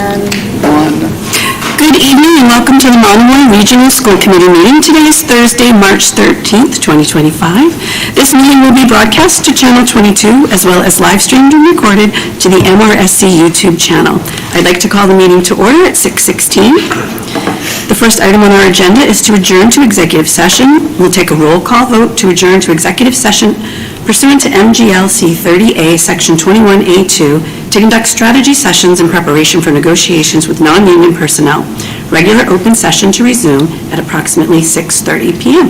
Good evening and welcome to the Monomoy Regional School Committee meeting. Today is Thursday, March 13th, 2025. This meeting will be broadcast to Channel 22 as well as live streamed and recorded to the MRSC YouTube channel. I'd like to call the meeting to order at 6:16. The first item on our agenda is to adjourn to executive session. We'll take a roll call vote to adjourn to executive session pursuant to MGLC 30A, Section 21A2, to conduct strategy sessions in preparation for negotiations with non-union personnel. Regular open session to resume at approximately 6:30 p.m.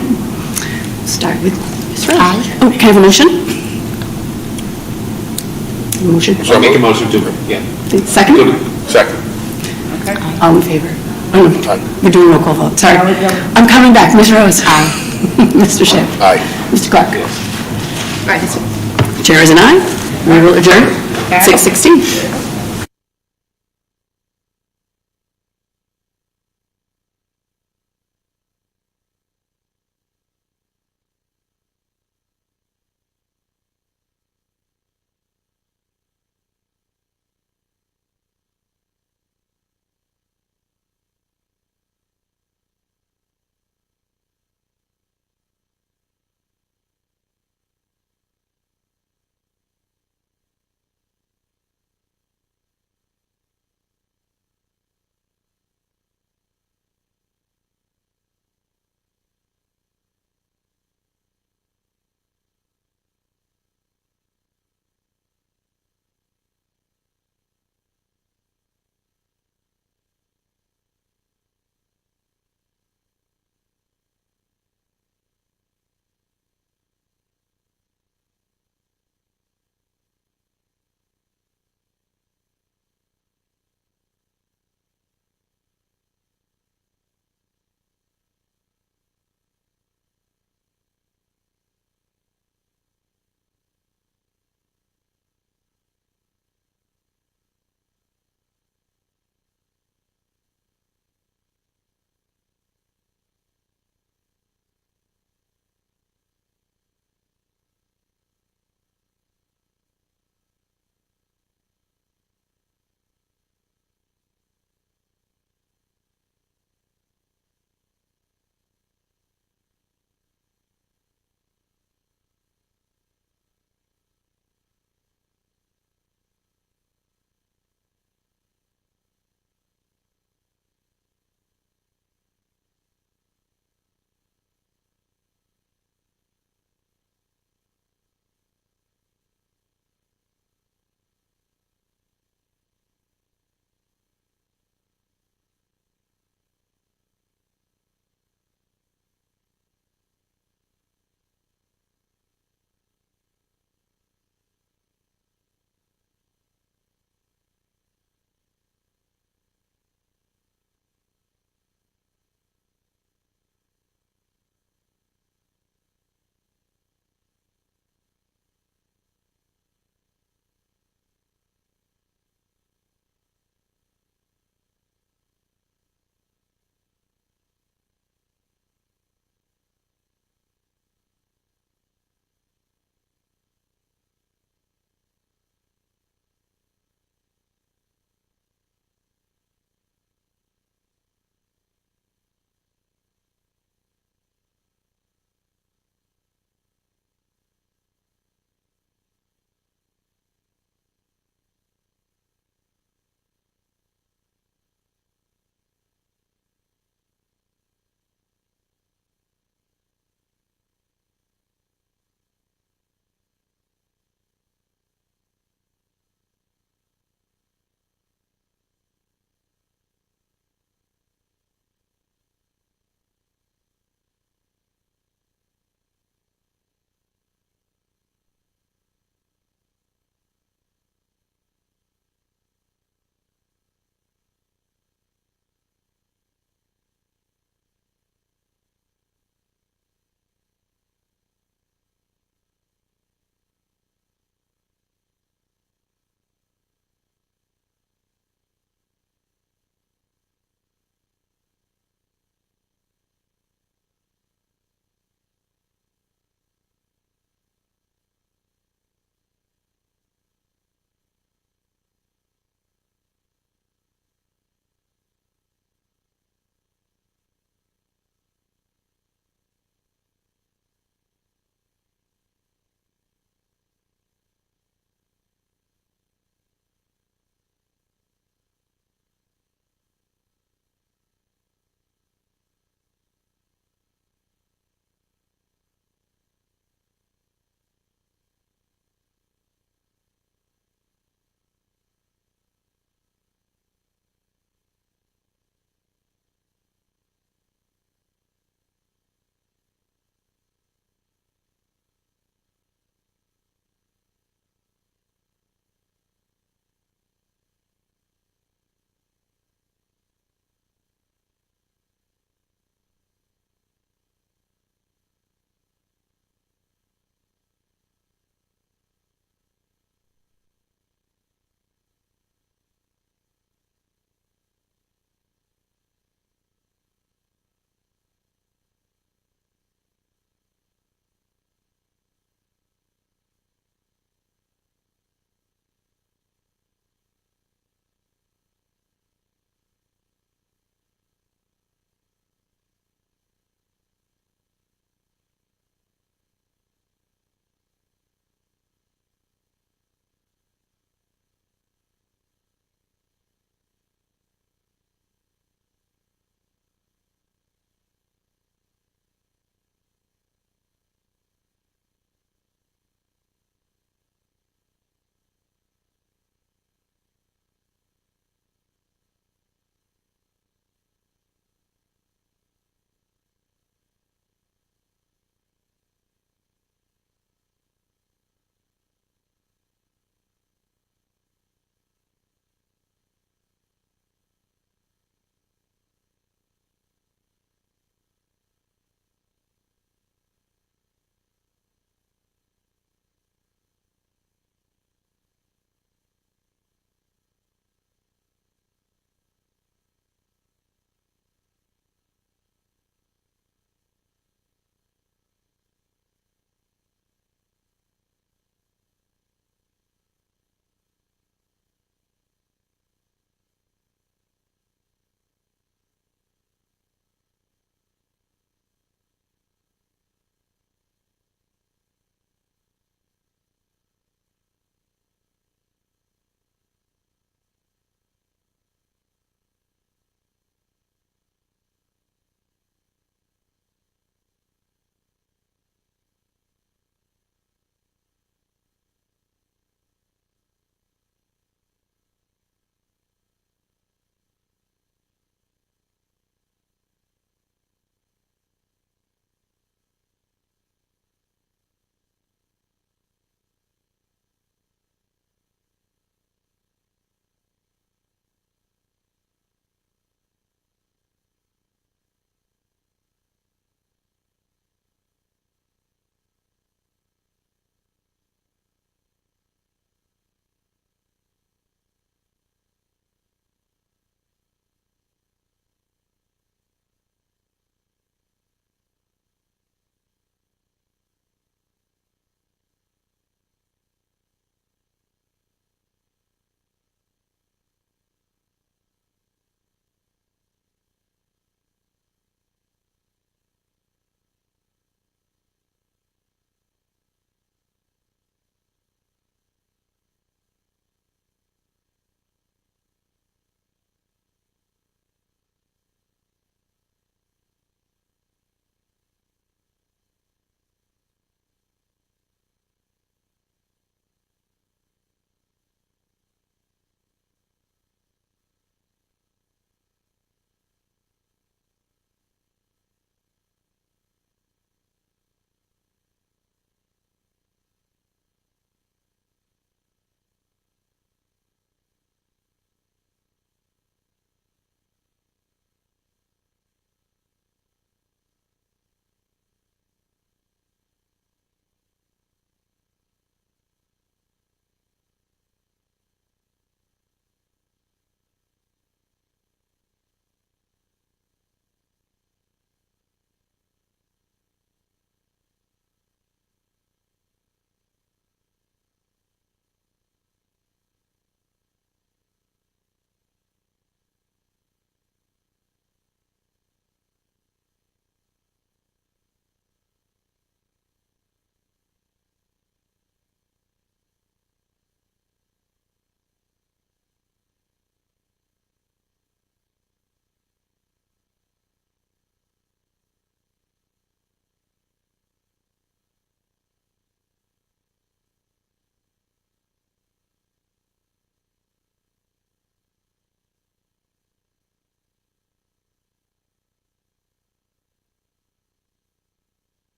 Start with Ms. Rose. Oh, can I have a motion? Motion? I'll make a motion to, yeah. Second? Second. Okay. All in favor? Oh, no. We're doing roll call vote. Sorry. I'm coming back. Ms. Rose? Aye. Mr. Schiff? Aye. Mr. Clark? Yes. Right. Chair is an aye. We will adjourn 6:16.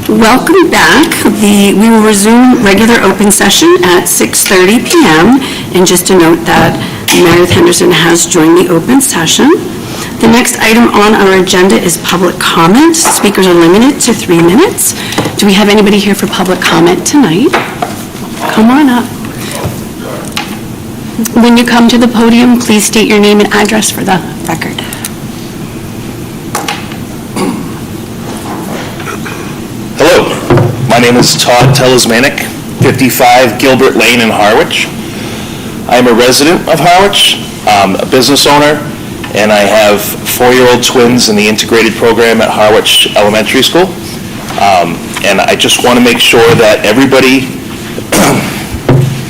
Welcome back. We will resume regular open session at 6:30 p.m. And just to note that Meredith Henderson has joined the open session. The next item on our agenda is public comment. Speakers are limited to 3 minutes. Do we have anybody here for public comment tonight? Come on up. When you come to the podium, please state your name and address for the record. Hello, my name is Todd Telesmanic, 55 Gilbert Lane in Harwich. I'm a resident of Harwich, a business owner, and I have 4-year-old twins in the integrated program at Harwich Elementary School. And I just want to make sure that everybody,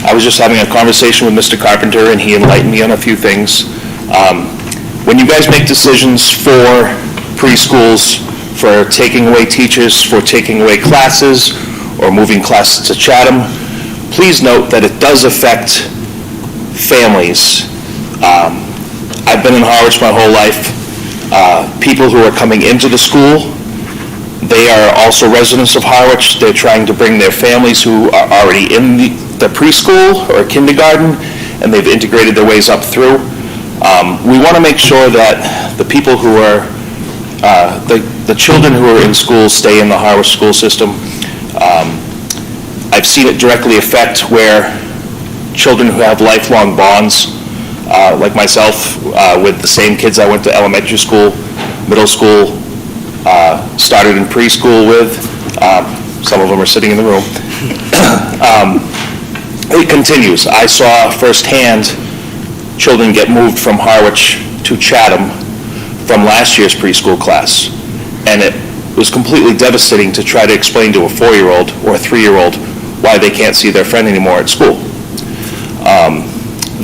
I was just having a conversation with Mr. Carpenter and he enlightened me on a few things. When you guys make decisions for preschools, for taking away teachers, for taking away classes, or moving classes to Chatham, please note that it does affect families. I've been in Harwich my whole life. People who are coming into the school, they are also residents of Harwich. They're trying to bring their families who are already in the preschool or kindergarten, and they've integrated their ways up through. We want to make sure that the people who are the children who are in school stay in the Harwich school system. I've seen it directly affect where children who have lifelong bonds, like myself, with the same kids I went to elementary school, middle school, started in preschool with. Some of them are sitting in the room. It continues. I saw firsthand children get moved from Harwich to Chatham from last year's preschool class, and it was completely devastating to try to explain to a 4-year-old or a 3-year-old why they can't see their friend anymore at school.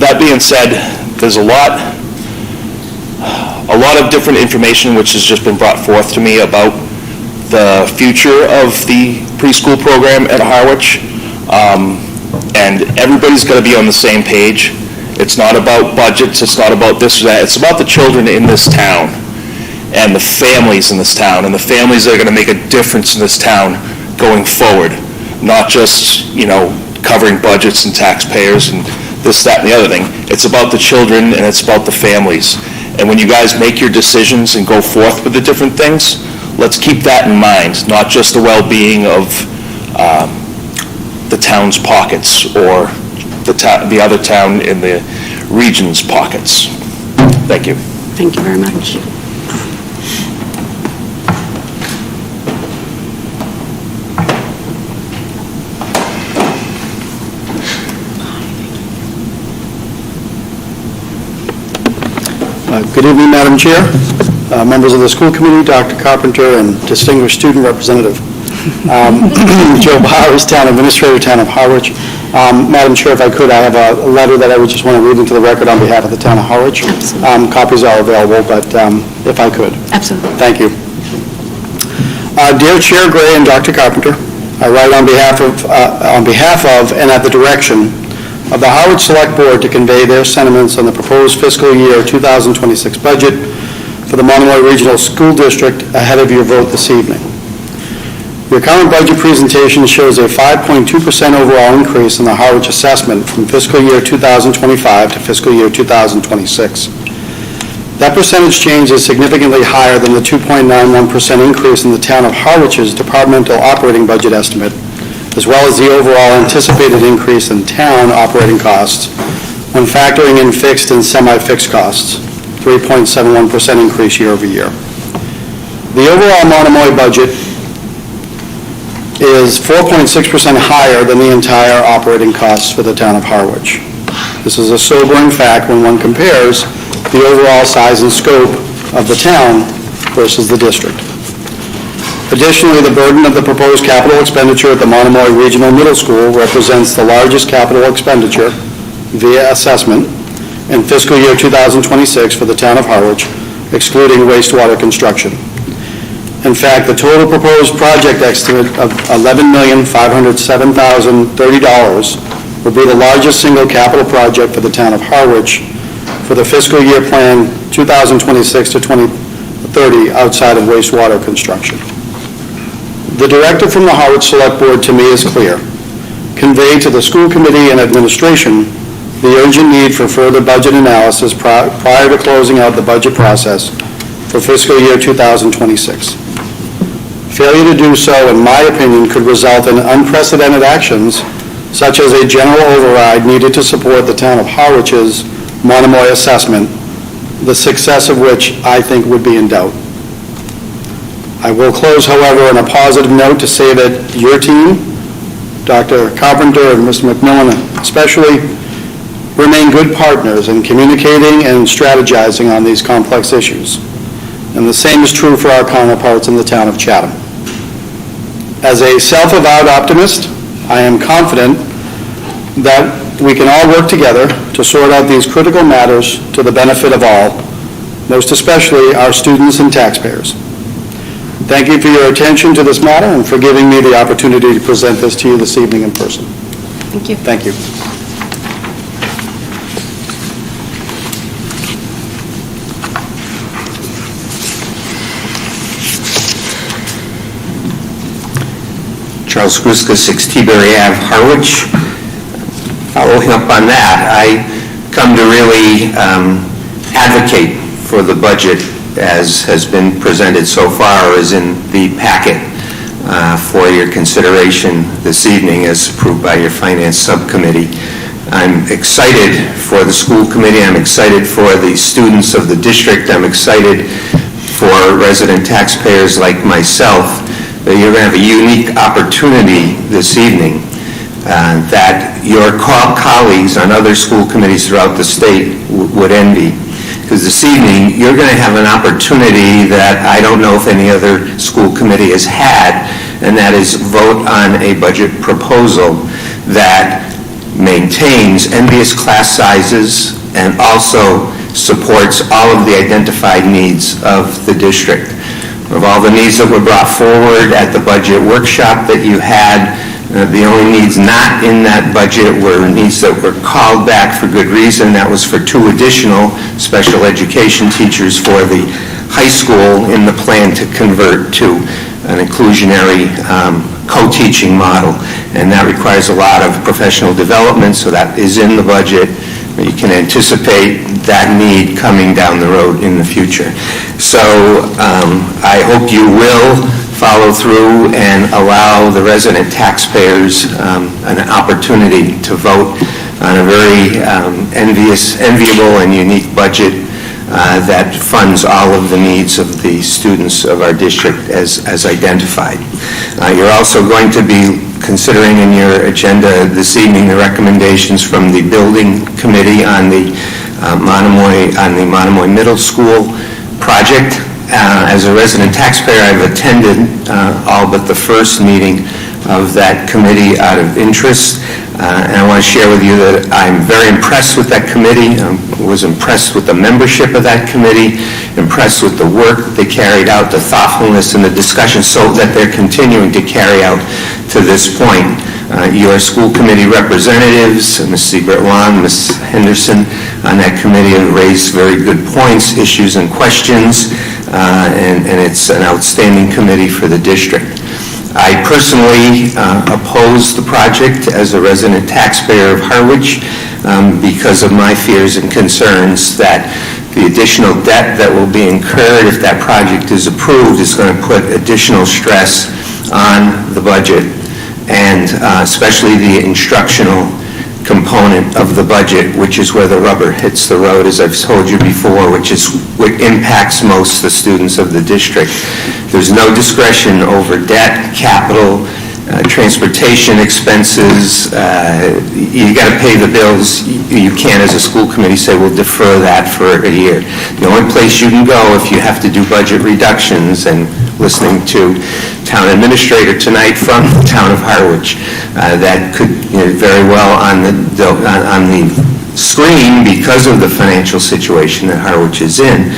That being said, there's a lot of different information which has just been brought forth to me about the future of the preschool program at Harwich, and everybody's got to be on the same page. It's not about budgets, it's not about this or that, it's about the children in this town and the families in this town and the families that are going to make a difference in this town going forward, not just, covering budgets and taxpayers and this, that, and the other thing. It's about the children and it's about the families. And when you guys make your decisions and go forth with the different things, let's keep that in mind, not just the well-being of the town's pockets or the other town in the region's pockets. Thank you. Thank you very much. Good evening, Madam Chair, members of the school committee, Dr. Carpenter, and distinguished student representative. Joe Bowers, Town Administrator, Town of Harwich. Madam Chair, if I could, I have a letter that I would just want to read into the record on behalf of the Town of Harwich. Absolutely. Copies are available, but if I could. Absolutely. Thank you. Dear Chair Gray and Dr. Carpenter, I write on behalf of and at the direction of the Harwich Select Board to convey their sentiments on the proposed fiscal year 2026 budget for the Monomoy Regional School District ahead of your vote this evening. Your current budget presentation shows a 5.2% overall increase in the Harwich assessment from fiscal year 2025 to fiscal year 2026. That percentage change is significantly higher than the 2.91% increase in the town of Harwich's departmental operating budget estimate, as well as the overall anticipated increase in town operating costs when factoring in fixed and semi-fixed costs, 3.71% increase year over year. The overall Monomoy budget is 4.6% higher than the entire operating costs for the town of Harwich. This is a sobering fact when one compares the overall size and scope of the town versus the district. Additionally, the burden of the proposed capital expenditure at the Monomoy Regional Middle School represents the largest capital expenditure via assessment in fiscal year 2026 for the town of Harwich, excluding wastewater construction. In fact, the total proposed project estimate of $11,507,030 would be the largest single capital project for the town of Harwich for the fiscal year plan 2026 to 2030 outside of wastewater construction. The directive from the Harwich Select Board to me is clear. Convey to the school committee and administration the urgent need for further budget analysis prior to closing out the budget process for fiscal year 2026. Failure to do so, in my opinion, could result in unprecedented actions such as a general override needed to support the town of Harwich's Monomoy assessment, the success of which I think would be in doubt. I will close, however, on a positive note to say that your team, Dr. Carpenter and Mr. McMillan especially, remain good partners in communicating and strategizing on these complex issues. And the same is true for our counterparts in the town of Chatham. As a self-avowed optimist, I am confident that we can all work together to sort out these critical matters to the benefit of all, most especially our students and taxpayers. Thank you for your attention to this matter and for giving me the opportunity to present this to you this evening in person. Thank you. Thank you. Charles Gruska, 6 T-Berry Ave, Harwich. Following up on that, I come to really advocate for the budget as has been presented so far, is in the packet for your consideration this evening as approved by your Finance Subcommittee. I'm excited for the school committee. I'm excited for the students of the district. I'm excited for resident taxpayers like myself that you're going to have a unique opportunity this evening that your colleagues on other school committees throughout the state would envy. Because this evening, you're going to have an opportunity that I don't know if any other school committee has had, and that is vote on a budget proposal that maintains envious class sizes and also supports all of the identified needs of the district. Of all the needs that were brought forward at the budget workshop that you had, the only needs not in that budget were needs that were called back for good reason. That was for 2 additional special education teachers for the high school in the plan to convert to an inclusionary co-teaching model. And that requires a lot of professional development, so that is in the budget. You can anticipate that need coming down the road in the future. So I hope you will follow through and allow the resident taxpayers an opportunity to vote on a very enviable and unique budget that funds all of the needs of the students of our district as identified. You're also going to be considering in your agenda this evening the recommendations from the building committee on the Monomoy Middle School project. As a resident taxpayer, I've attended all but the first meeting of that committee out of interest. And I want to share with you that I'm very impressed with that committee. I was impressed with the membership of that committee, impressed with the work that they carried out, the thoughtfulness and the discussion, so that they're continuing to carry out to this point. Your school committee representatives, Ms. Siebert-Long, Ms. Henderson, on that committee have raised very good points, issues, and questions, and it's an outstanding committee for the district. I personally oppose the project as a resident taxpayer of Harwich because of my fears and concerns that the additional debt that will be incurred if that project is approved is going to put additional stress on the budget, and especially the instructional component of the budget, which is where the rubber hits the road, as I've told you before, which is what impacts most the students of the district. There's no discretion over debt, capital, transportation expenses. You got to pay the bills. You can't, as a school committee, say we'll defer that for a year. The only place you can go if you have to do budget reductions, and listening to town administrator tonight from the town of Harwich, that could very well on the screen, because of the financial situation that Harwich is in,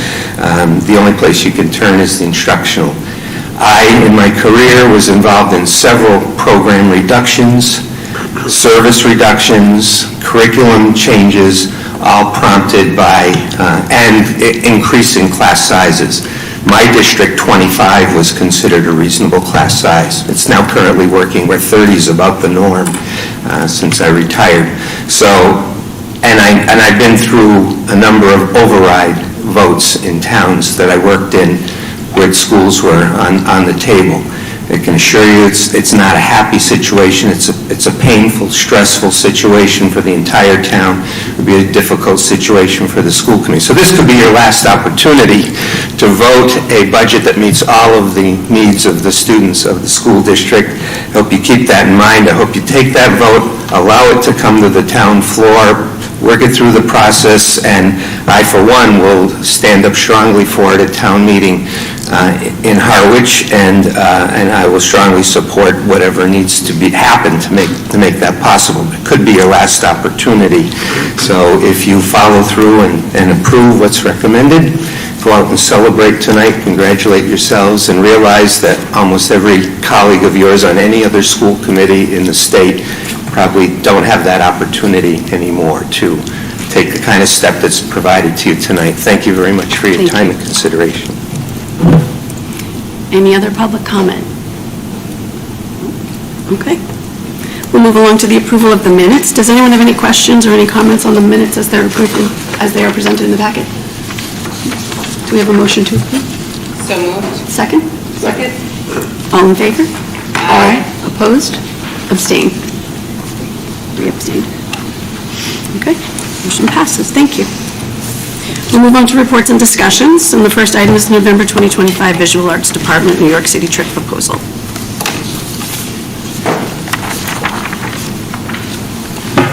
the only place you can turn is the instructional. I, in my career, was involved in several program reductions, service reductions, curriculum changes, all prompted by and increasing class sizes. my district, 25 was considered a reasonable class size. It's now currently working where 30 is about the norm since I retired. So, and I've been through a number of override votes in towns that I worked in where schools were on the table. I can assure you it's not a happy situation. It's a painful, stressful situation for the entire town. It would be a difficult situation for the school committee. So this could be your last opportunity to vote a budget that meets all of the needs of the students of the school district. I hope you keep that in mind. I hope you take that vote, allow it to come to the town floor, work it through the process, and I, for one, will stand up strongly for it at town meeting in Harwich, and I will strongly support whatever needs to happen to make that possible. It could be your last opportunity. So if you follow through and approve what's recommended, go out and celebrate tonight, congratulate yourselves, and realize that almost every colleague of yours on any other school committee in the state probably don't have that opportunity anymore to take the kind of step that's provided to you tonight. Thank you very much for your time and consideration. Any other public comment? Okay. We'll move along to the approval of the minutes. Does anyone have any questions or any comments on the minutes as they're approved, as they are presented in the packet? Do we have a motion to approve? So moved. Second? Second. All in favor? Aye. Opposed? Abstained? 3 abstained. Okay, motion passes. Thank you. We'll move on to reports and discussions, and the first item is the November 2025 Visual Arts Department New York City trip proposal.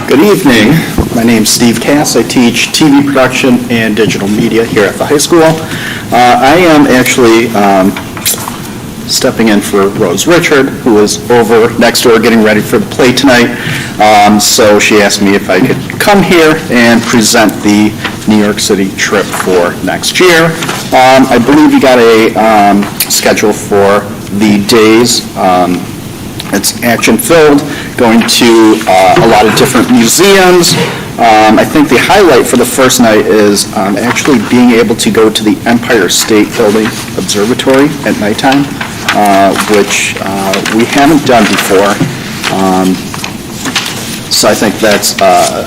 Good evening. My name's Steve Cass. I teach TV production and digital media here at the high school. I am actually stepping in for Rose Richard, who is over next door getting ready for the play tonight. So she asked me if I could come here and present the New York City trip for next year. I believe you got a schedule for the days. It's action-filled, going to a lot of different museums. I think the highlight for the first night is actually being able to go to the Empire State Building Observatory at nighttime, which we haven't done before. So I think that's a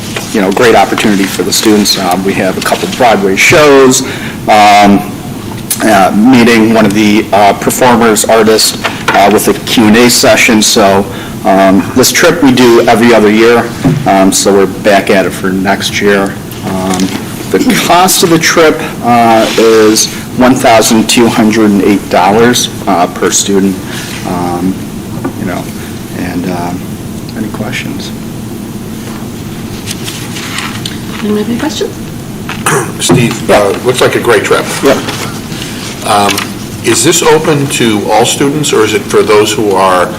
great opportunity for the students. We have a couple Broadway shows, meeting one of the performers, artists, with a Q&A session. So this trip we do every other year, so we're back at it for next year. The cost of the trip is $1,208 per student. Any questions? Anyone have any questions? Steve, looks like a great trip. Yep. Is this open to all students, or is it for those who are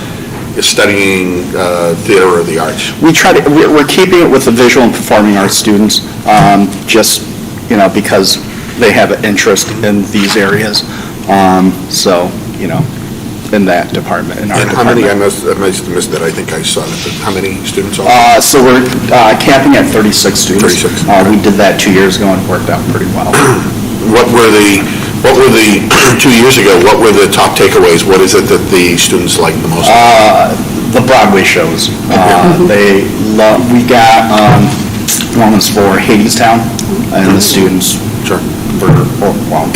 studying theater or the arts? We're keeping it with the visual and performing arts students, just, because they have an interest in these areas. In that department, in our And how department. many, I must have missed that, I think I saw it, but how many students are? So we're capping at 36 students. 36, We did that 2 years ago and it worked out pretty well. What were the 2 years ago, what were the top takeaways? What is it that the students like the most? The Broadway shows. We got one was for Hadestown, and the students Sure. were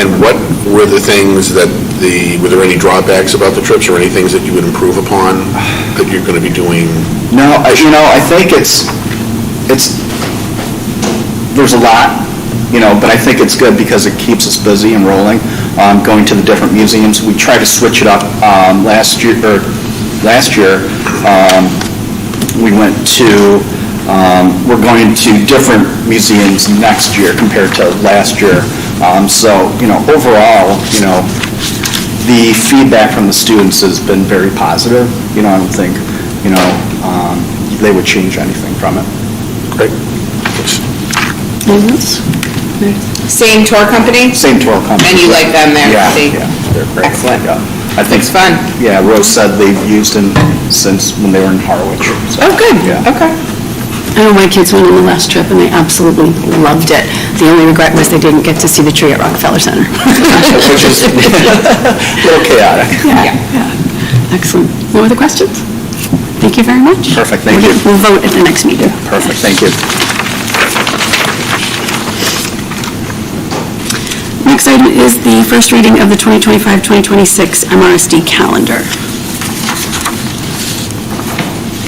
And what were the things were there any drawbacks about the trips, or any things that you would improve upon that you're going to be doing? No, I think there's a lot, but I think it's good because it keeps us busy and rolling, going to the different museums. We tried to switch it up last year, we went to, we're going to different museums next year compared to last year. Overall, the feedback from the students has been very positive. I don't think, they would change anything from it. Great. Anyone else? Same tour company? Same tour company. And you like them there? Yeah, See? yeah, they're great. Excellent. Yeah. I think, It's fun. yeah, Rose said they've used them since when they were in Harwich. So, Oh, good. Yeah. Okay. I know my kids went on the last trip and they absolutely loved it. The only regret was they didn't get to see the tree at Rockefeller Center. Which is a little chaotic. Excellent. No other questions? Thank you very much. Perfect, thank you. We'll vote at the next meeting. Perfect, thank you. Next item is the first reading of the 2025-2026 MRSD calendar.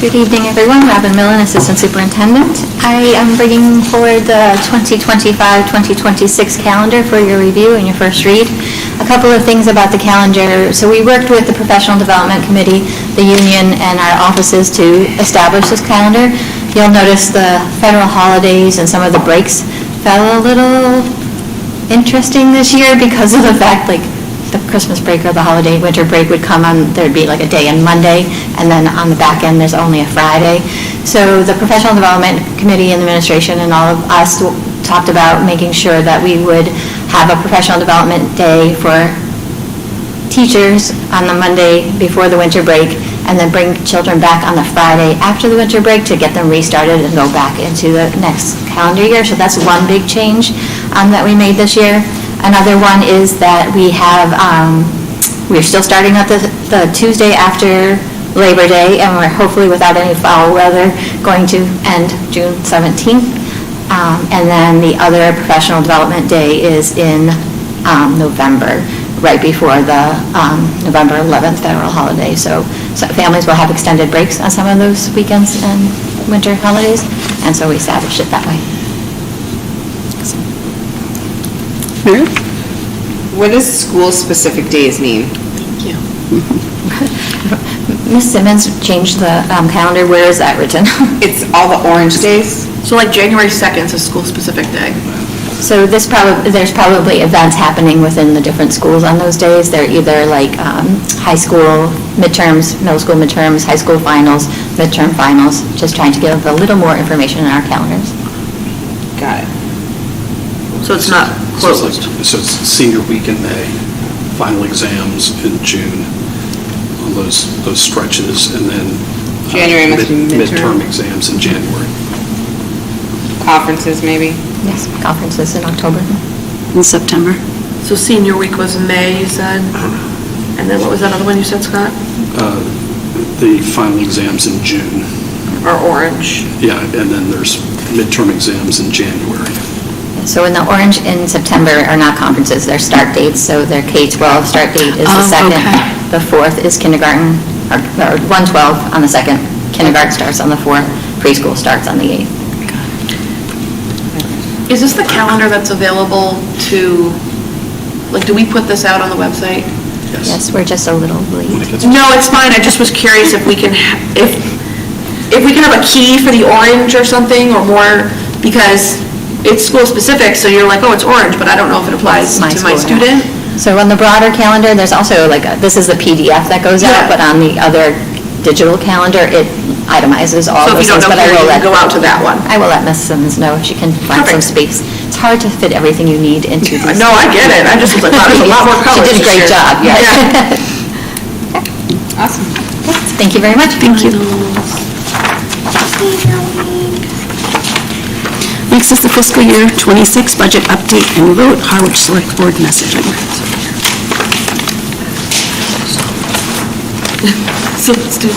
Good evening, everyone. Robin Millen, Assistant Superintendent. I am bringing forward the 2025-2026 calendar for your review and your first read. A couple of things about the calendar. So we worked with the Professional Development Committee, the union, and our offices to establish this calendar. You'll notice the federal holidays and some of the breaks fell a little interesting this year because of the fact, like, the Christmas break or the holiday winter break would come on, there'd be like a day on Monday, and then on the back end, there's only a Friday. So the Professional Development Committee and the administration and all of us talked about making sure that we would have a professional development day for teachers on the Monday before the winter break, and then bring children back on the Friday after the winter break to get them restarted and go back into the next calendar year. So that's one big change that we made this year. Another one is that we're still starting at the Tuesday after Labor Day, and we're hopefully, without any foul weather, going to end June 17th. And then the other professional development day is in November, right before the November 11th federal holiday. So families will have extended breaks on some of those weekends and winter holidays, and so we established it that way. Meredith? What does school-specific days mean? Ms. Simmons changed the calendar. Where is that written? It's all the orange days? So like January 2nd is a school-specific day. So there's probably events happening within the different schools on those days. They're either like high school midterms, middle school midterms, high school finals, midterm finals, just trying to give a little more information in our calendars. Got it. So it's not closed. So it's senior week in May, final exams in June, on those stretches, and then January must be midterm. midterm exams in January. Conferences, maybe? Yes, conferences in October. In September. So senior week was in May, you said? And then what was that other one you said, Scott? The final exams in June. Or orange? Yeah, and then there's midterm exams in January. So in the orange in September are not conferences, they're start dates. So their K-12 start date is the 2nd. Okay. The 4th is kindergarten, or 1/12 on the 2nd. Kindergarten starts on the 4th, preschool starts on the 8th. Is this the calendar that's available to, like, do we put this out on the website? Yes, we're just a little late. No, it's fine. I just was curious if we can, if we can have a key for the orange or something, or more, because it's school-specific, so you're like, oh, it's orange, but I don't know if it applies to my school, yeah. student. So on the broader calendar, there's also like, this is the PDF that goes Yeah. out, but on the other digital calendar, it itemizes all So if those you don't things. know But I here, will you let can go out to that one. I will let Ms. Simmons know if she can find some Perfect. space. It's hard to fit everything you need into these. No, I get it. I just was like, wow, there's a lot more colors. She did a this great year. job, yes. Awesome. Thank you very much. Thank you. Next is the fiscal year 26 budget update and vote, Harwich Select Board messaging. So let's do,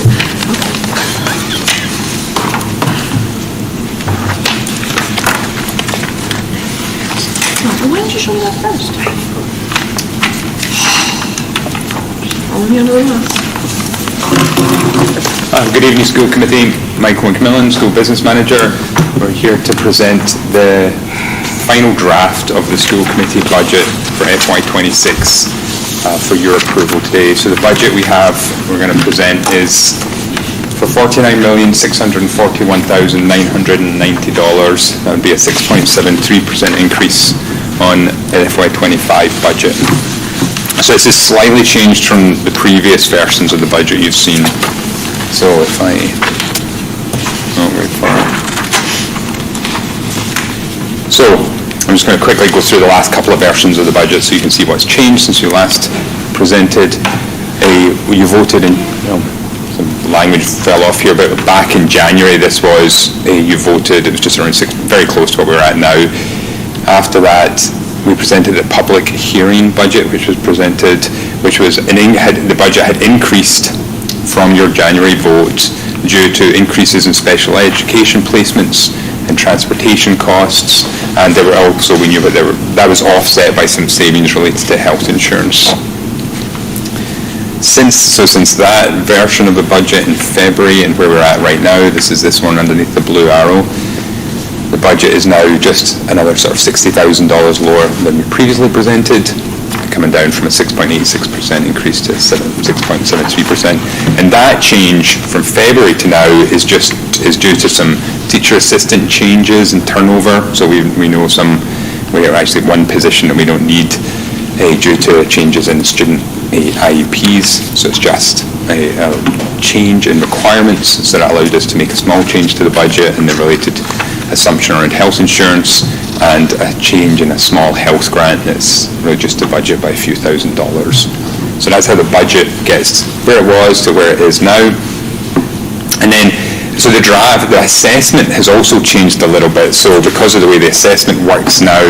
why didn't you show me that first? Only under the list. Good evening, School Committee. Michael McMillan, School Business Manager. We're here to present the final draft of the School Committee budget for FY26 for your approval today. So the budget we're going to present is for $49,641,990. That would be a 6.73% increase on FY25 budget. So this is slightly changed from the previous versions of the budget you've seen. So if I, wait for it. So I'm just going to quickly go through the last couple of versions of the budget so you can see what's changed since you last presented. You voted in, some language fell off here, but back in January you voted, it was just around very close to what we're at now. After that, we presented a public hearing budget, the budget had increased from your January vote due to increases in special education placements and transportation costs, and we knew that was offset by some savings related to health insurance. Since that version of the budget in February and where we're at right now, this is this one underneath the blue arrow, the budget is now just another sort of $60,000 lower than we previously presented, coming down from a 6.86% increase to 6.73%. And that change from February to now is due to some teacher assistant changes and turnover. So we know we have actually one position that we don't need due to changes in student IEPs. So it's just a change in requirements. So that allowed us to make a small change to the budget and the related assumption around health insurance, and a change in a small health grant that's reduced the budget by a few $1,000s. So that's how the budget gets where it was to where it is now. And then, so the assessment has also changed a little bit. So because of the way the assessment works now,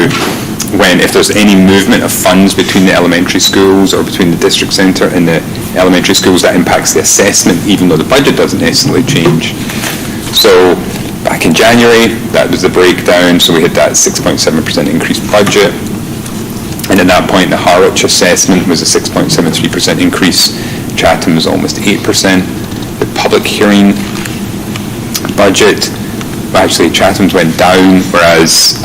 if there's any movement of funds between the elementary schools or between the district centre and the elementary schools, that impacts the assessment, even though the budget doesn't necessarily change. So back in January, that was the breakdown. So we had that 6.7% increased budget. And at that point, the Harwich assessment was a 6.73% increase. Chatham was almost 8%. The public hearing budget, actually Chatham's went down, whereas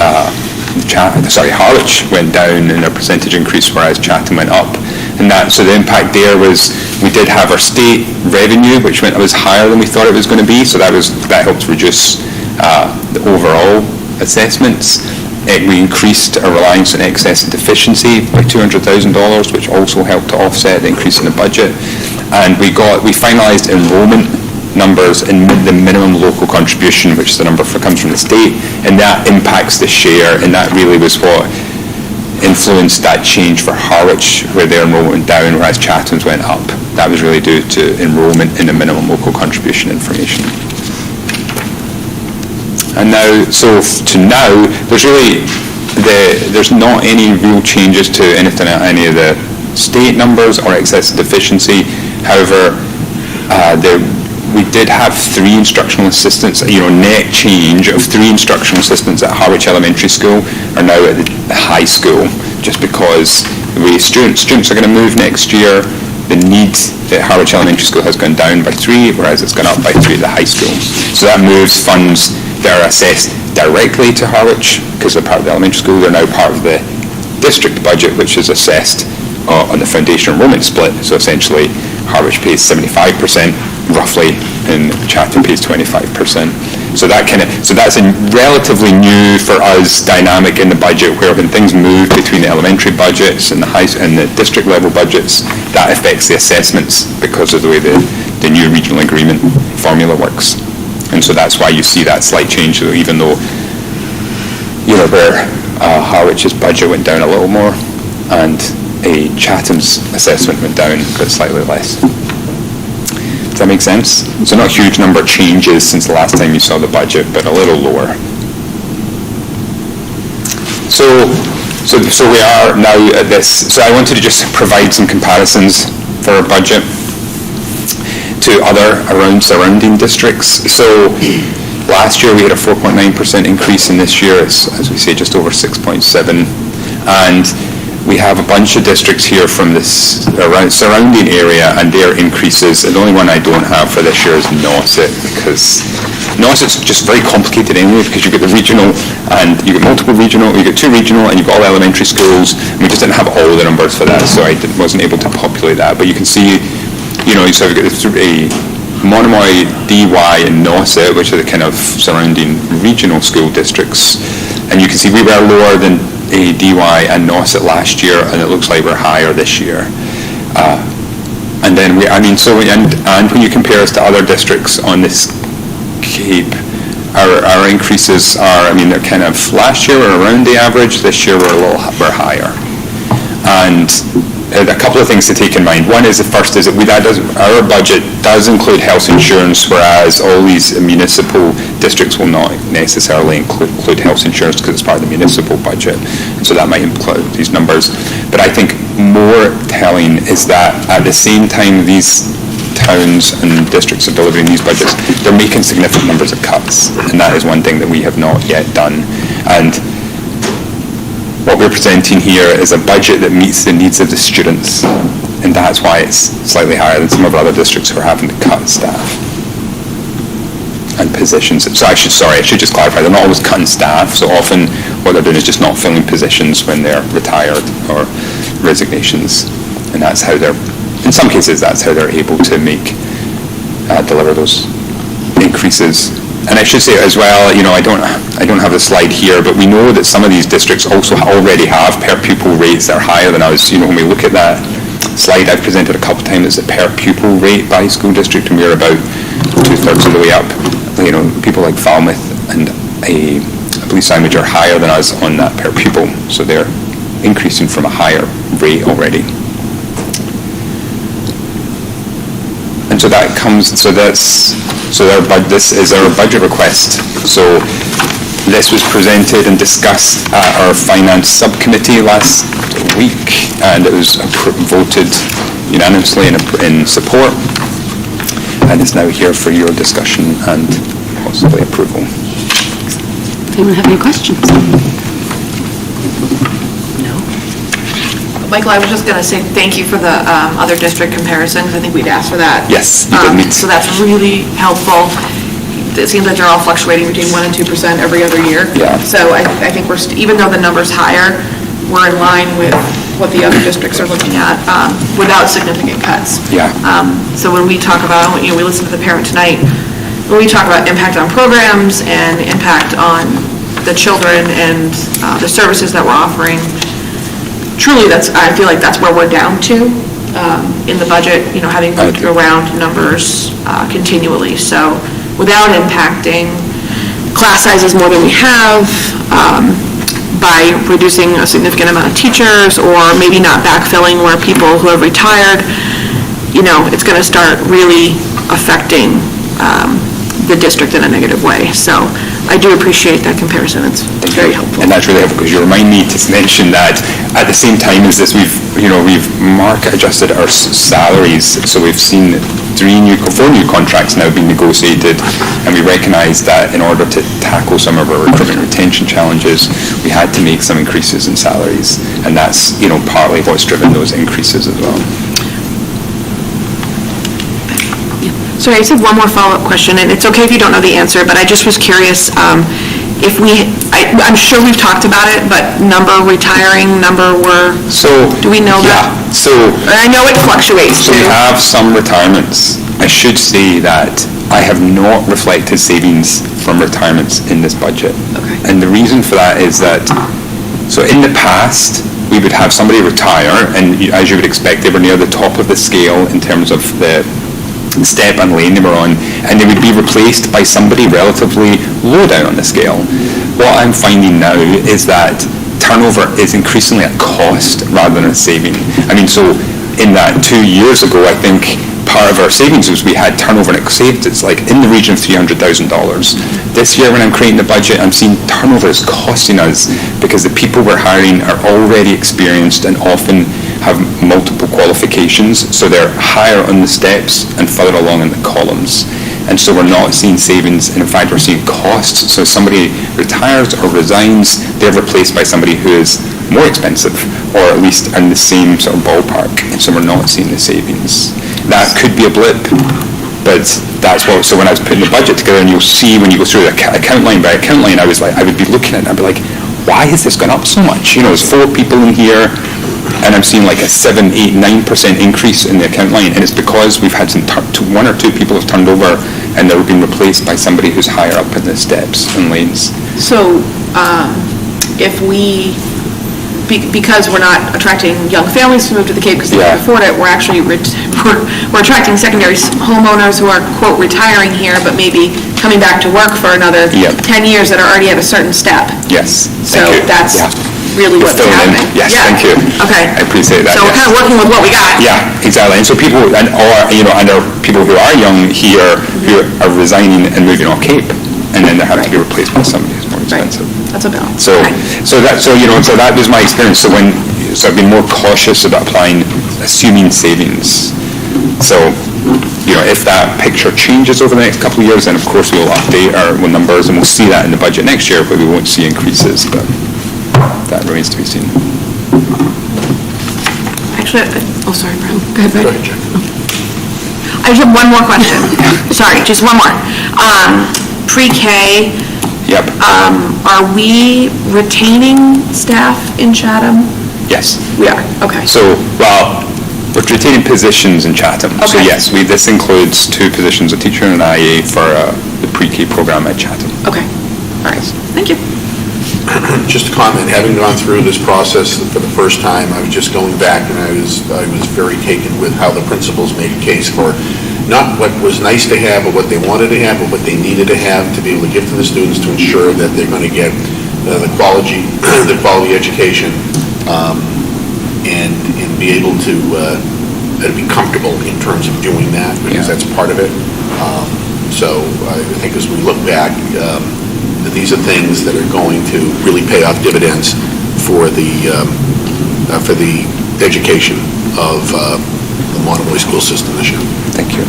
Harwich went down in a percentage increase, whereas Chatham went up. And so the impact there was, we did have our state revenue, which was higher than we thought it was going to be, so that helped reduce the overall assessments. We increased our reliance on excess and deficiency by $200,000, which also helped to offset the increase in the budget. And we finalised enrolment numbers in the minimum local contribution, which is the number comes from the state, and that impacts the share, and that really was what influenced that change for Harwich, where their enrolment went down, whereas Chatham's went up. That was really due to enrolment in the minimum local contribution information. And now, there's not any real changes to any of the state numbers or excess deficiency. However, we did have 3 instructional assistants, net change of 3 instructional assistants at Harwich Elementary School are now at the high school, just because the way students are going to move next year. The need at Harwich Elementary School has gone down by 3, whereas it's gone up by 3 at the high school. So that moves funds that are assessed directly to Harwich, because they're part of the elementary school. They're now part of the district budget, which is assessed on the foundation enrollment split. So essentially, Harwich pays 75%, roughly, and Chatham pays 25%. So that's a relatively new for us dynamic in the budget, where when things move between the elementary budgets and the district level budgets, that affects the assessments because of the way the new regional agreement formula works. And so that's why you see that slight change, even though where Harwich's budget went down a little more, and Chatham's assessment went down but slightly less. Does that make sense? So not a huge number of changes since the last time you saw the budget, but a little lower. So we are now at this. So I wanted to just provide some comparisons for our budget to other surrounding districts. So last year we had a 4.9% increase, and this year it's, as we say, just over 6.7. And we have a bunch of districts here from this surrounding area and their increases. And the only one I don't have for this year is Nauset, because Nauset's just very complicated anyway, because you get the regional and you get multiple regional, you get 2 regional, and you've got all elementary schools, and we just didn't have all the numbers for that, so I wasn't able to populate that. But you can see, so we've got a Monomoy, DY, and Nauset, which are the kind of surrounding regional school districts. And you can see we were lower than a DY and Nauset last year, and it looks like we're higher this year. And then and when you compare us to other districts on this Cape, our increases are, they're kind of, last year we're around the average, this year we're higher. And a couple of things to take in mind. One is, the first is that our budget does include health insurance, whereas all these municipal districts will not necessarily include health insurance because it's part of the municipal budget. And so that might include these numbers. But I think more telling is that at the same time these towns and districts are delivering these budgets, they're making significant numbers of cuts. And that is one thing that we have not yet done. And what we're presenting here is a budget that meets the needs of the students, and that's why it's slightly higher than some of our other districts who are having to cut staff and positions. So I should just clarify, they're not always cutting staff, so often what they're doing is just not filling positions when they're retired or resignations, and that's how in some cases, that's how they're able to deliver those increases. And I should say as well, I don't have the slide here, but we know that some of these districts also already have per pupil rates that are higher than ours. When we look at that slide I've presented a couple of times, it's a per pupil rate by school district, and we're about 2/3 of the way up. People like Falmouth and I believe Sandwich are higher than us on that per pupil, so they're increasing from a higher rate already. And so this is our budget request. So this was presented and discussed at our finance subcommittee last week, and it was voted unanimously in support, and is now here for your discussion and possibly approval. Anyone have any questions? Michael, I was just going to say thank you for the other district comparisons. I think we'd asked for that. Yes, you did meet. So that's really helpful. It seems like they're all fluctuating between 1% and 2% every other year. Yeah. So I think even though the number's higher, we're in line with what the other districts are looking at without significant cuts. Yeah. So when we talk about, we listened to the parent tonight, when we talk about impact on programs and impact on the children and the services that we're offering, truly, I feel like that's where we're down to in the budget, having moved around numbers continually. So without impacting class sizes more than we have, by reducing a significant amount of teachers, or maybe not backfilling where people who have retired, it's going to start really affecting the district in a negative way. So I do appreciate that comparison. It's very helpful. And that's really helpful, because you remind me to mention that at the same time as this, we've market adjusted our salaries. So we've seen 4 new contracts now being negotiated, and we recognize that in order to tackle some of our recruitment and retention challenges, we had to make some increases in salaries, and that's partly what's driven those increases as well. Sorry, I just have one more follow-up question, and it's okay if you don't know the answer, but I just was curious I'm sure we've talked about it, but do we know that? Yeah, so I know it fluctuates So too. we have some retirements. I should say that I have not reflected savings from retirements in this budget. Okay. And the reason for that is that, so in the past, we would have somebody retire, and as you would expect, they were near the top of the scale in terms of the step and lane they were on, and they would be replaced by somebody relatively low down on the scale. What I'm finding now is that turnover is increasingly a cost rather than a saving. So in that 2 years ago, I think part of our savings was we had turnover, and it saved us like in the region of $300,000. This year when I'm creating the budget, I'm seeing turnover is costing us because the people we're hiring are already experienced and often have multiple qualifications, so they're higher on the steps and further along in the columns. And so we're not seeing savings, and in fact we're seeing costs. So if somebody retires or resigns, they're replaced by somebody who is more expensive, or at least in the same sort of ballpark, and so we're not seeing the savings. That could be a blip, but that's what, so when I was putting the budget together, and you'll see when you go through the account line by account line, I would be looking at it and I'd be like, why has this gone up so much? There's 4 people in here, and I'm seeing like a 7, 8, 9% increase in the account line, and it's because we've had 1 or 2 people have turned over, and they're being replaced by somebody who's higher up in the steps and lanes. So because we're not attracting young families to move to the Cape because they can't afford it, we're actually we're attracting secondary homeowners who are, quote, retiring here, but maybe coming back to work for another 10 years that are already at a certain step. Yes. So that's really what's filling in. happening. Yes, Yeah. thank you. Okay. I appreciate that, So we're yes. kind of working with what we got. Yeah, exactly. And so people, and there are people who are young here who are resigning and moving off Cape, and then they have to be replaced by somebody who's more Right. expensive. That's a balance. So, Okay. so that was my experience. So I've been more cautious about applying, assuming savings. So, if that picture changes over the next couple of years, then of course we'll update our numbers and we'll see that in the budget next year, but we won't see increases, but that remains to be seen. Actually, sorry, Brian. Go ahead, Brian. Go ahead, Jack. I just have one more question. Sorry, just one more. Pre-K, Yep, are we retaining staff in Chatham? yes. We are, okay. So, we're retaining positions in Chatham. So Okay. yes, this includes 2 positions, a teacher and an IA for the pre-K program at Chatham. Okay, all right, thank you. Just a comment, having gone through this process for the first time, I was just going back and I was very taken with how the principals made a case for not what was nice to have or what they wanted to have, but what they needed to have to be able to give to the students to ensure that they're going to get the quality education and be able to be comfortable in terms of doing that, because that's part of it. So I think as we look back, that these are things that are going to really pay off dividends for the education of the Monomoy school system this year. Thank you.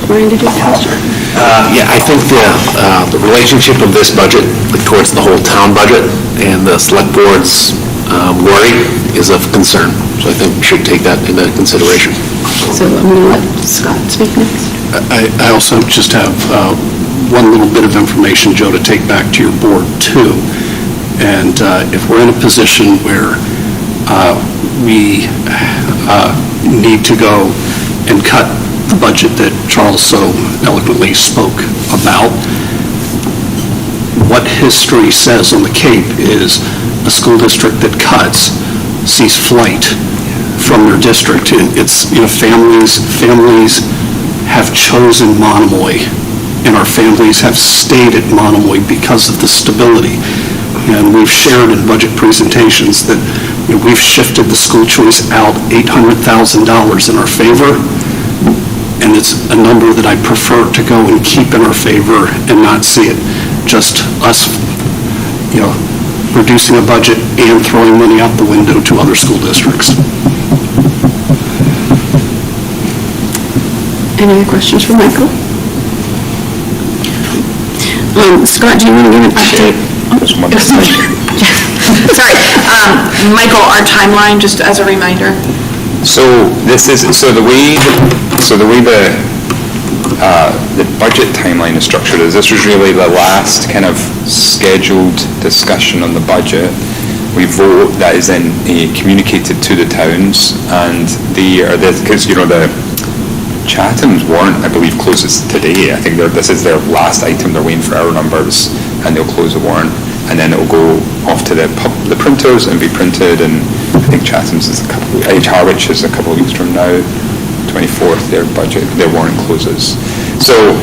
Brian, did you have a question? Yeah, I think the relationship of this budget towards the whole town budget and the select board's worry is of concern. So I think we should take that into consideration. So I'm going to let Scott speak next. I also just have one little bit of information, Joe, to take back to your board, too. And if we're in a position where we need to go and cut the budget that Charles so eloquently spoke about, what history says on the Cape is a school district that cuts sees flight from their district. It's, families have chosen Monomoy, and our families have stayed at Monomoy because of the stability. And we've shared in budget presentations that we've shifted the school choice out $800,000 in our favor, and it's a number that I prefer to go and keep in our favor and not see it just us, reducing a budget and throwing money out the window to other school districts. Any other questions for Michael? Scott, do you want to give an update? Sorry, Michael, our timeline, just as a reminder. So the way the budget timeline is structured is this was really the last kind of scheduled discussion on the budget. We vote, that is then communicated to the towns, and because the Chatham's warrant, I believe, closes today. I think this is their last item. They're waiting for our numbers, and they'll close the warrant, and then it'll go off to the printers and be printed. And I think Chatham's is Harwich is a couple of weeks from now, 24th. Their warrant closes. So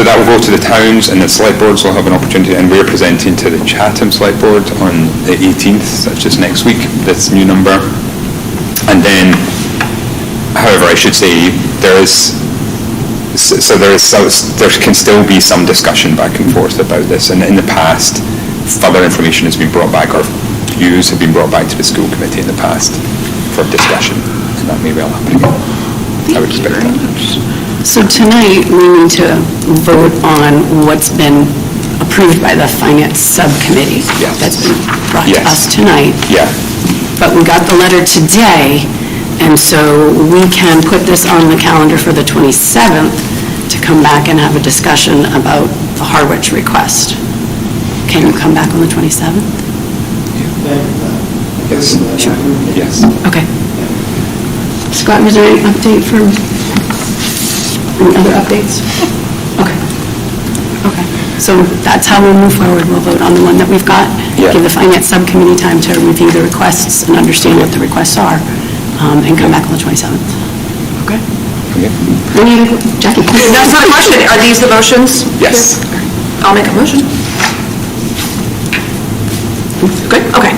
that will go to the towns, and the select boards will have an opportunity, and we're presenting to the Chatham select board on the 18th. That's just next week. This new number, and then. However, I should say there can still be some discussion back and forth about this. And in the past, further information has been brought back, or views have been brought back to the school committee in the past for discussion, and that may well happen again. I would expect that. So tonight, we need to vote on what's been approved by the finance subcommittee. Yes. That's been brought to Yes. us tonight. Yeah. But we got the letter today, and so we can put this on the calendar for the 27th to come back and have a discussion about the Harwich request. Can you come back on the 27th? Yes. Sure. Yes. Okay. Scott, was there any update from, any other updates? Okay. Okay. So that's how we'll move forward. We'll vote on the one that we've got. Yeah. Give the finance subcommittee time to review the requests and understand what the requests are, and come back on the 27th. Okay? Okay. Any other, Jackie? That's not a question. Are these the motions? Yes. I'll make a motion. Good, okay.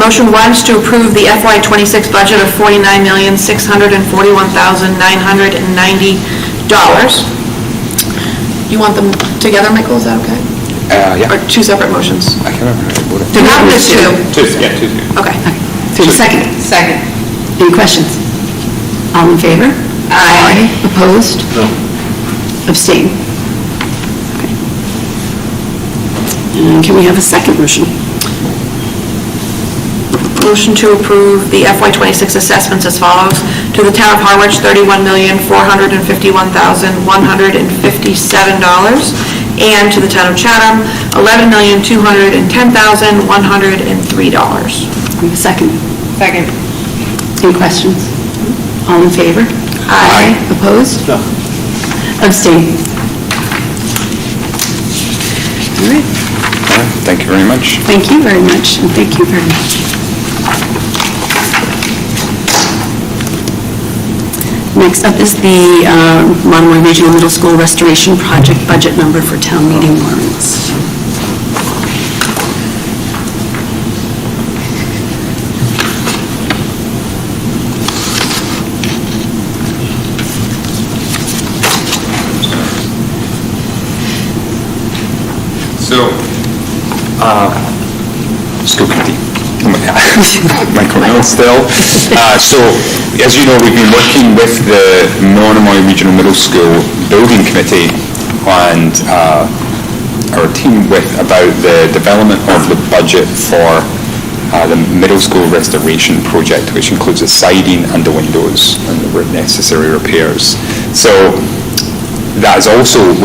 Motion one is to approve the FY '26 budget of $49,641,990. You want them together, Michael, is that okay? Yeah. Or two separate motions? I can't remember. No, there's two. Two, yeah, two. Okay. So the second. Second. Any questions? All in favor? Aye. Opposed? No. Abstain? Okay. And can we have a second motion? Motion to approve the FY '26 assessments as follows. To the town of Harwich, $31,451,157. And to the town of Chatham, $11,210,103. We have a second. Second. Any questions? All in favor? Aye. Opposed? No. Abstain? All right. Thank you very much. Thank you very much, and thank you very much. Next up is the Monomoy Regional Middle School Restoration Project budget number for town meeting warrants. So, school committee. Michael still. So, as you know, we've been working with the Monomoy Regional Middle School Building Committee and our team about the development of the budget for the middle school restoration project, which includes the siding and the windows and the necessary repairs. So, we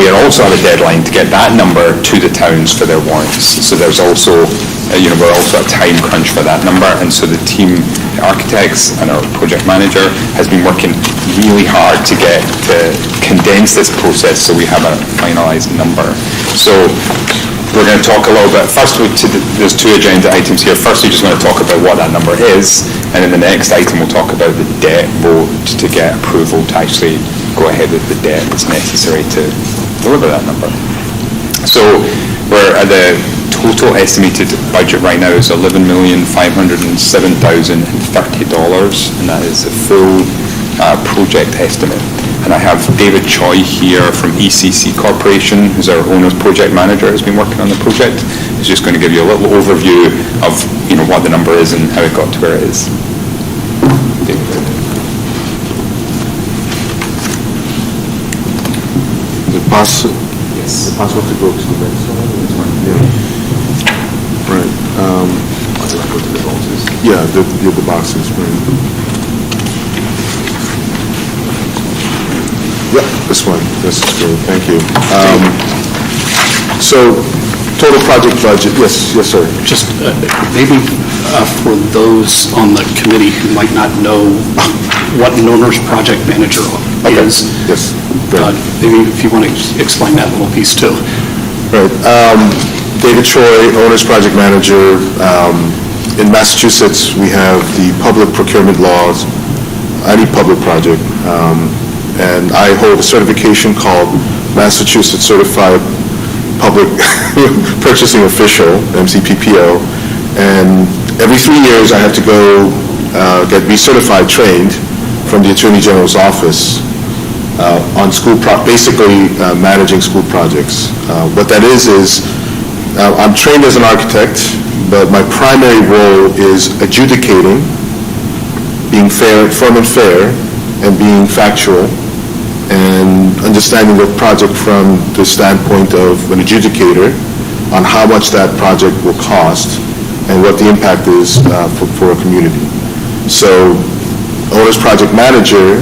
are also at a deadline to get that number to the towns for their warrants. So there's also, we're also at a time crunch for that number, and so the team, the architects and our project manager has been working really hard to condense this process so we have a finalized number. So we're going to talk a little bit, first there's two agenda items here. First, we're just going to talk about what that number is, and in the next item we'll talk about the debt vote to get approval to actually go ahead with the debt that's necessary to deliver that number. So we're at the total estimated budget right now is $11,507,030, and that is the full project estimate. And I have David Choi here from ECC Corporation, who's our owner's project manager, has been working on the project. He's just going to give you a little overview of what the number is and how it got to where it is. David. Possible? Yes. Is it possible to go to the next slide? Yeah. Right. Go to the boxes. Yeah, the boxes, right. Yep, this one. This is good. Thank you. So, total project budget, yes, sir. Just maybe for those on the committee who might not know what an owner's project manager is. Yes. Maybe if you want to explain that little piece too. Right. David Choi, owner's project manager. In Massachusetts, we have the public procurement laws, any public project, and I hold a certification called Massachusetts Certified Public Purchasing Official, MCPPO, and every 3 years I have to go get recertified, trained from the Attorney General's office on basically managing school projects. What that is I'm trained as an architect, but my primary role is adjudicating, being fair, firm and fair, and being factual, and understanding the project from the standpoint of an adjudicator on how much that project will cost and what the impact is for a community. So, owner's project manager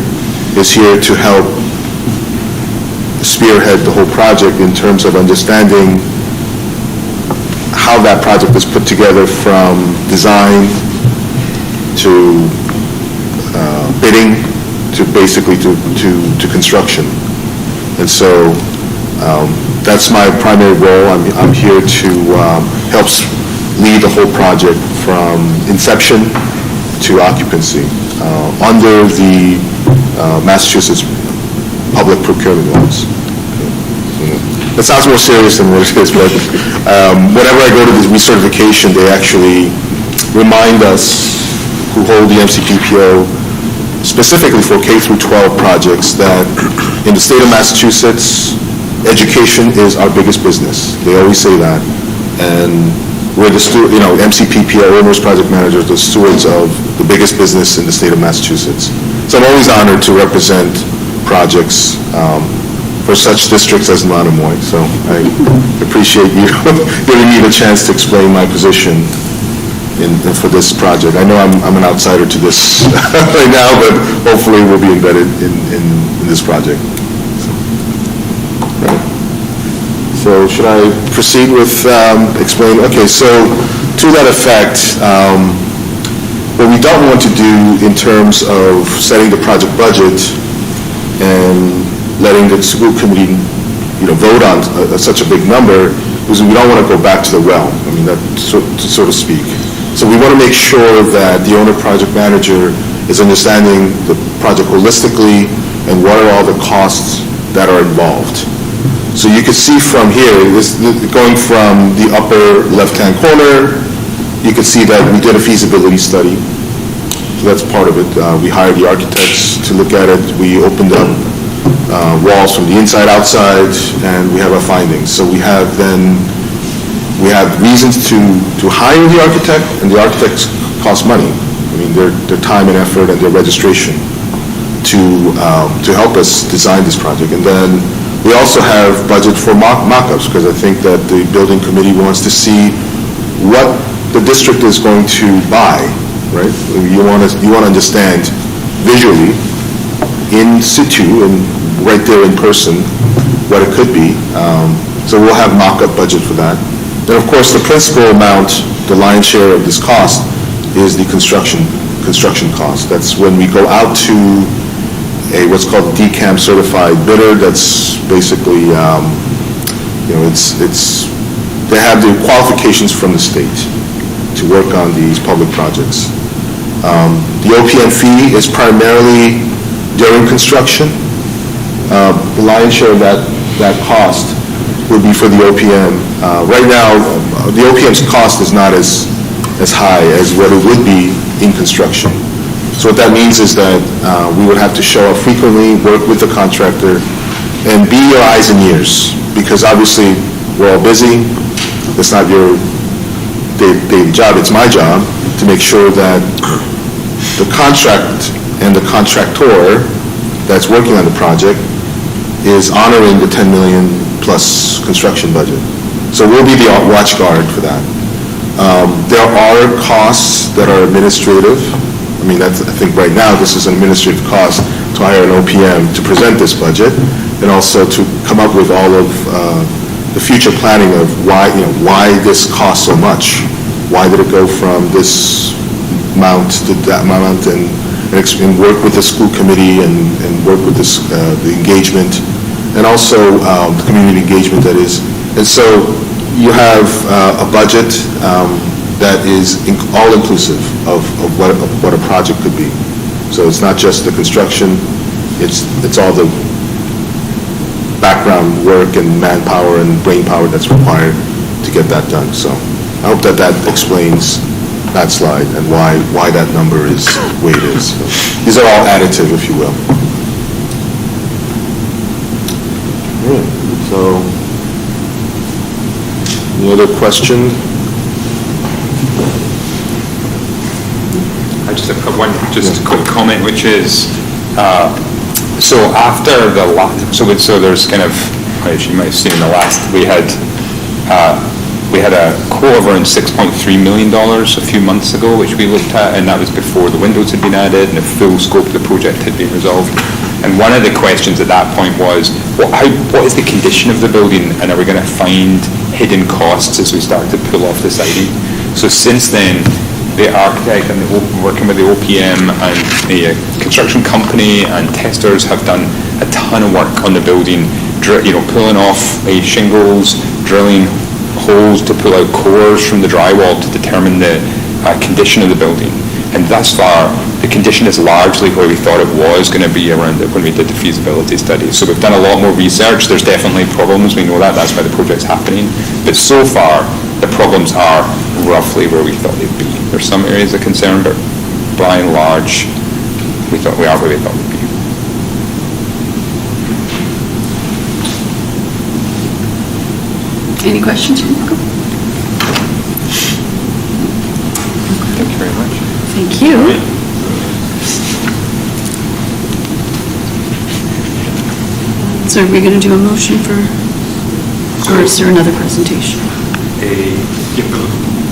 is here to help spearhead the whole project in terms of understanding how that project is put together from design to bidding to basically to construction. And so that's my primary role. I'm here to help lead the whole project from inception to occupancy under the Massachusetts public procurement laws. That sounds more serious than what it is, but whenever I go to this recertification, they actually remind us who hold the MCPPO, specifically for K through 12 projects, that in the state of Massachusetts, education is our biggest business. They always say that. And we're the MCPPO, owners, project managers, the stewards of the biggest business in the state of Massachusetts. So I'm always honored to represent projects for such districts as Monomoy. So I appreciate you giving me the chance to explain my position for this project. I know I'm an outsider to this right now, but hopefully we'll be embedded in this project. So should I proceed with explaining? Okay, so to that effect, what we don't want to do in terms of setting the project budget and letting the school committee, vote on such a big number, is we don't want to go back to the well. I mean, that so to speak. So we want to make sure that the owner project manager is understanding the project holistically and what are all the costs that are involved. So you can see from here, going from the upper left-hand corner, you can see that we did a feasibility study. So that's part of it. We hired the architects to look at it. We opened up walls from the inside, outside, and we have our findings. So we have reasons to hire the architect, and the architects cost money. I mean, their time and effort and their registration to help us design this project. And then we also have budget for mock-ups, because I think that the building committee wants to see what the district is going to buy, right? You want to understand visually, in situ, and right there in person, what it could be. So we'll have mock-up budget for that. And of course, the principal amount, the lion's share of this cost, is the construction cost. That's when we go out to what's called a DCAM certified bidder. That's basically, they have the qualifications from the state to work on these public projects. The OPM fee is primarily during construction. The lion's share of that cost would be for the OPM. Right now, the OPM's cost is not as high as what it would be in construction. So what that means is that we would have to show up frequently, work with the contractor, and be your eyes and ears, because obviously we're all busy. It's not your daily job, it's my job to make sure that the contract and the contractor that's working on the project is honoring the 10 million plus construction budget. So we'll be the watch guard for that. There are costs that are administrative. I mean, I think right now this is an administrative cost to hire an OPM to present this budget, and also to come up with all of the future planning of why this costs so much. Why did it go from this amount to that amount, and work with the school committee and work with the engagement, and also the community engagement, that is. And so you have a budget that is all-inclusive of what a project could be. So it's not just the construction, it's all the background work and manpower and brain power that's required to get that done. So I hope that explains that slide and why that number is the way it is. So these are all additive, if you will. All right. So any other question? I just have one quick comment, which is, so after the last, so there's kind of, as you might have seen in the last, we had a quote of around $6.3 million a few months ago, which we looked at, and that was before the windows had been added and the full scope of the project had been resolved. And one of the questions at that point was, what is the condition of the building, and are we going to find hidden costs as we start to pull off the siding? So since then, the architect and working with the OPM and the construction company and testers have done a ton of work on the building, pulling off shingles, drilling holes to pull out cores from the drywall to determine the condition of the building. And thus far, the condition is largely where we thought it was going to be around it when we did the feasibility study. So we've done a lot more research. There's definitely problems. We know that. That's why the project's happening. But so far, the problems are roughly where we thought they'd be. There's some areas of concern, but by and large, we are where we thought we'd be. Any questions from Marco? Thank you very much. Thank you. So are we going to do a motion for, or is there another presentation?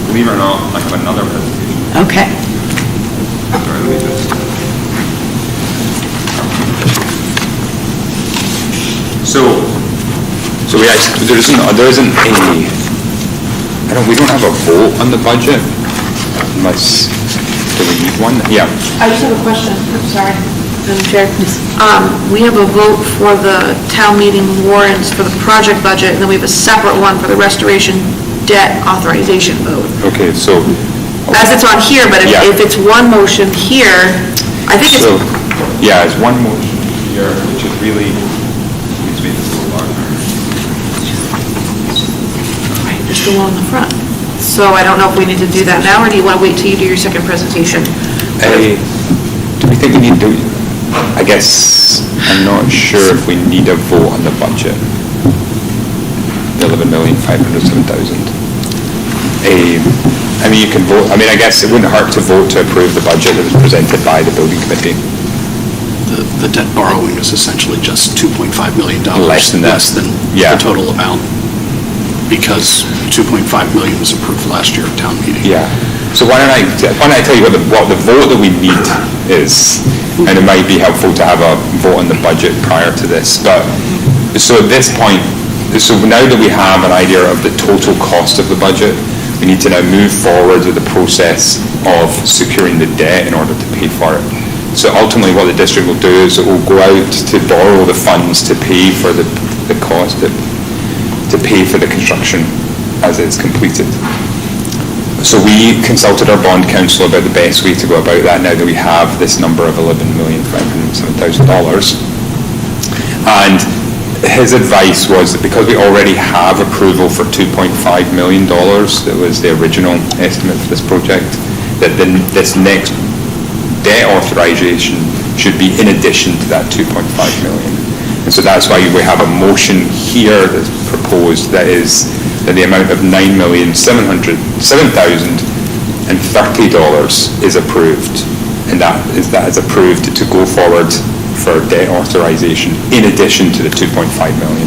Believe it or not, I have another presentation. Okay. Sorry, let me just... So we actually, there isn't we don't have a vote on the budget unless, do we need one? Yeah. I just have a question, I'm sorry, Madam Chair. We have a vote for the town meeting warrants for the project budget, and then we have a separate one for the restoration debt authorization vote. Okay, so... As it's on here, but Yeah. if it's one motion here, I think it's... So, yeah, it's one motion here, which is really, needs to be this little bar. Right, there's the one on the front. So I don't know if we need to do that now, or do you want to wait till you do your second presentation? Do we think we need to, I guess, I'm not sure if we need a vote on the budget. The 11,507,000. I mean, you can vote, I mean, I guess it wouldn't hurt to vote to approve the budget that was presented by the building committee. The debt borrowing is essentially just $2.5 million. Less than that. Less than Yeah. the total amount, because $2.5 million was approved last year at town meeting. Yeah. So why don't I tell you what the vote that we need is, and it might be helpful to have a vote on the budget prior to this. But, so at this point, so now that we have an idea of the total cost of the budget, we need to now move forward with the process of securing the debt in order to pay for it. So ultimately what the district will do is it will go out to borrow the funds to pay for the cost, to pay for the construction as it's completed. So we consulted our bond counsel about the best way to go about that now that we have this number of $11,507,000. And his advice was that because we already have approval for $2.5 million, that was the original estimate for this project, that then this next debt authorization should be in addition to that $2.5 million. And so that's why we have a motion here that's proposed that is that the amount of $9,707,030 is approved. And that is approved to go forward for debt authorization in addition to the $2.5 million.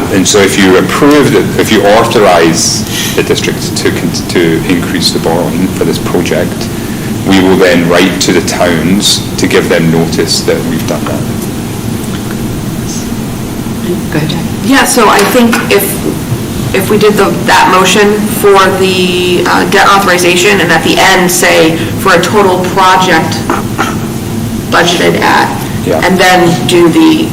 And so if you if you authorize the district to increase the borrowing for this project, we will then write to the towns to give them notice that we've done that. Go ahead, Jack. Yeah, so I think if we did that motion for the debt authorization, and at the end say for a total project budgeted at, Yeah. and then do the,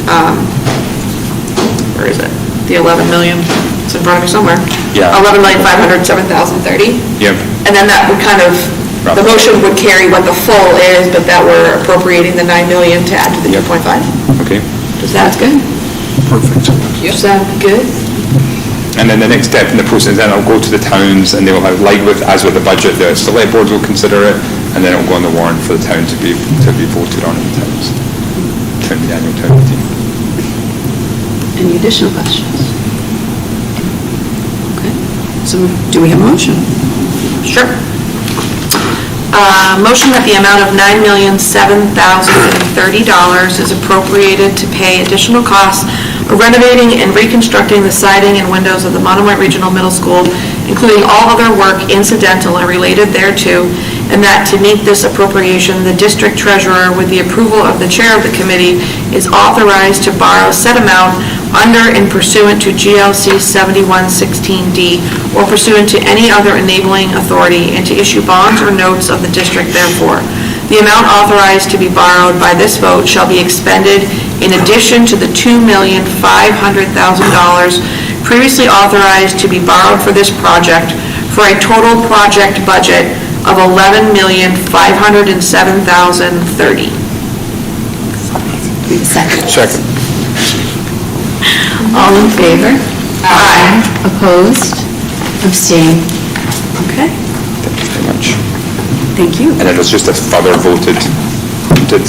where is it? The 11 million, it's in front of me somewhere. Yeah. 11,507,030. Yep. And then that would kind of, the motion would carry what the full is, but that we're appropriating the 9 million to add to the Yep. 2.5. Okay. Does that good? Perfect. Sound good? And then the next step in the process, then I'll go to the towns and they will have, as with the budget, the select boards will consider it, and then it'll go on the warrant for the town to be voted on in the towns. The annual town meeting. Any additional questions? Okay, so do we have a motion? Sure. Motion that the amount of $9,007,030 is appropriated to pay additional costs of renovating and reconstructing the siding and windows of the Monomoy Regional Middle School, including all other work incidental and related thereto, and that to meet this appropriation, the district treasurer, with the approval of the chair of the committee, is authorized to borrow said amount under and pursuant to GLC 7116D or pursuant to any other enabling authority, and to issue bonds or notes of the district therefore. The amount authorized to be borrowed by this vote shall be expended in addition to the $2,500,000 previously authorized to be borrowed for this project, for a total project budget of $11,507,030. Second. All in favor? Aye. Opposed? Abstain. Okay, Thank you very much. thank you. And it was just a further voted to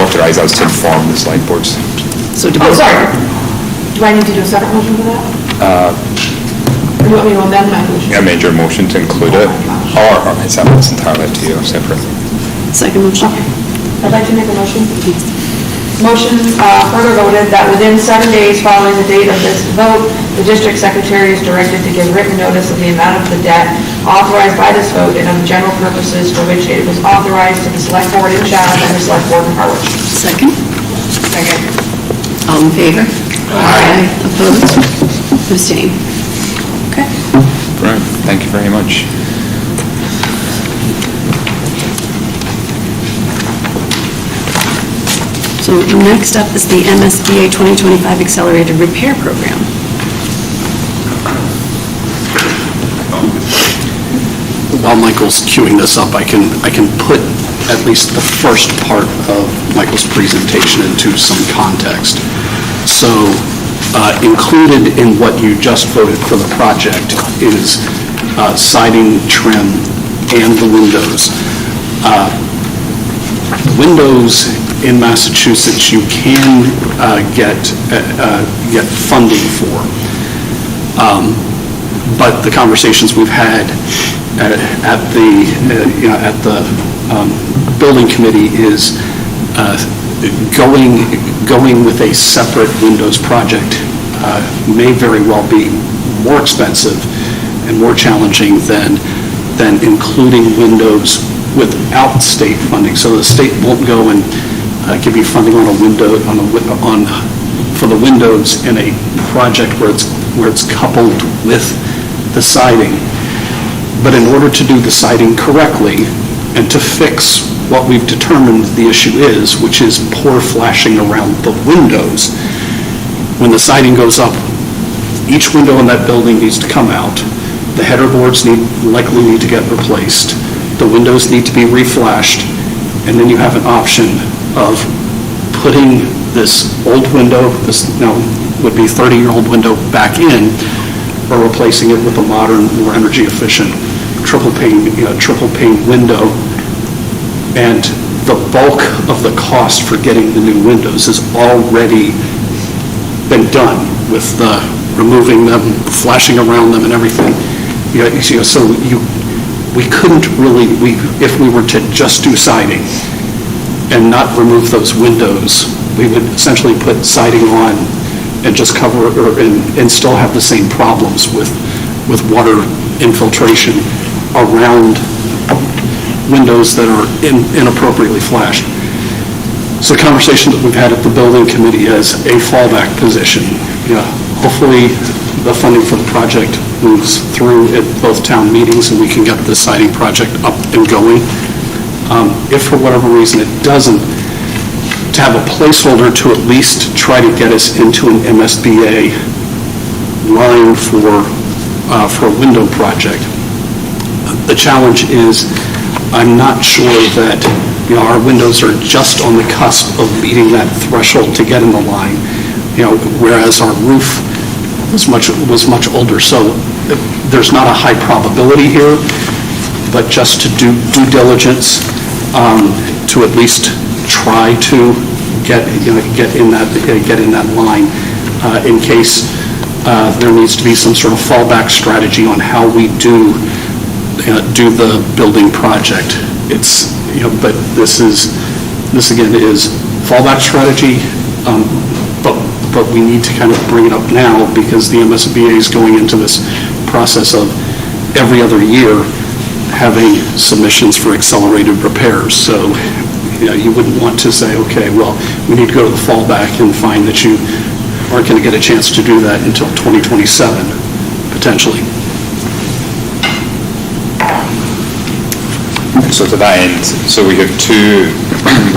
authorize us to inform the select boards. So to Oh, sorry. Do I need to do a separate motion for that? Or do you want me to amend my motion? I made your motion to include it, or it's entirely up to you, separate. Second motion. I'd like to make a motion. Motion further voted that within 7 days following the date of this vote, the district secretary is directed to give written notice of the amount of the debt authorized by this vote and of the general purposes for which it was authorized to the select board in Chatham and the select board in Harwich. Second. Second. All in favor? Aye. Opposed? Abstain. Okay. Right, thank you very much. So next up is the MSBA 2025 Accelerated Repair Program. While Michael's queuing this up, I can put at least the first part of Michael's presentation into some context. So included in what you just voted for the project is siding, trim, and the windows. Windows in Massachusetts you can get funding for. But the conversations we've had at the building committee is going with a separate windows project may very well be more expensive and more challenging than including windows without state funding. So the state won't go and give you funding on a window for the windows in a project where it's coupled with the siding. But in order to do the siding correctly and to fix what we've determined the issue is, which is poor flashing around the windows, when the siding goes up, each window in that building needs to come out. The header boards likely need to get replaced. The windows need to be reflashed, and then you have an option of putting this old window, this would be 30-year-old window, back in, or replacing it with a modern, more energy efficient triple pane window. And the bulk of the cost for getting the new windows has already been done with the removing them, flashing around them and everything. So we couldn't really, if we were to just do siding and not remove those windows, we would essentially put siding on and just cover and still have the same problems with water infiltration around windows that are inappropriately flashed. So conversation that we've had at the building committee as a fallback position. Hopefully the funding for the project moves through at both town meetings and we can get the siding project up and going. If for whatever reason it doesn't, to have a placeholder to at least try to get us into an MSBA line for a window project. The challenge is I'm not sure that our windows are just on the cusp of meeting that threshold to get in the line, whereas our roof was much older. So there's not a high probability here, but just to do due diligence to at least try to get in that line in case there needs to be some sort of fallback strategy on how we do the building project. But this again is fallback strategy, but we need to kind of bring it up now because the MSBA is going into this process of every other year having submissions for accelerated repairs. So you wouldn't want to say, okay, well, we need to go to the fallback and find that you aren't going to get a chance to do that until 2027, potentially. So to that end, we have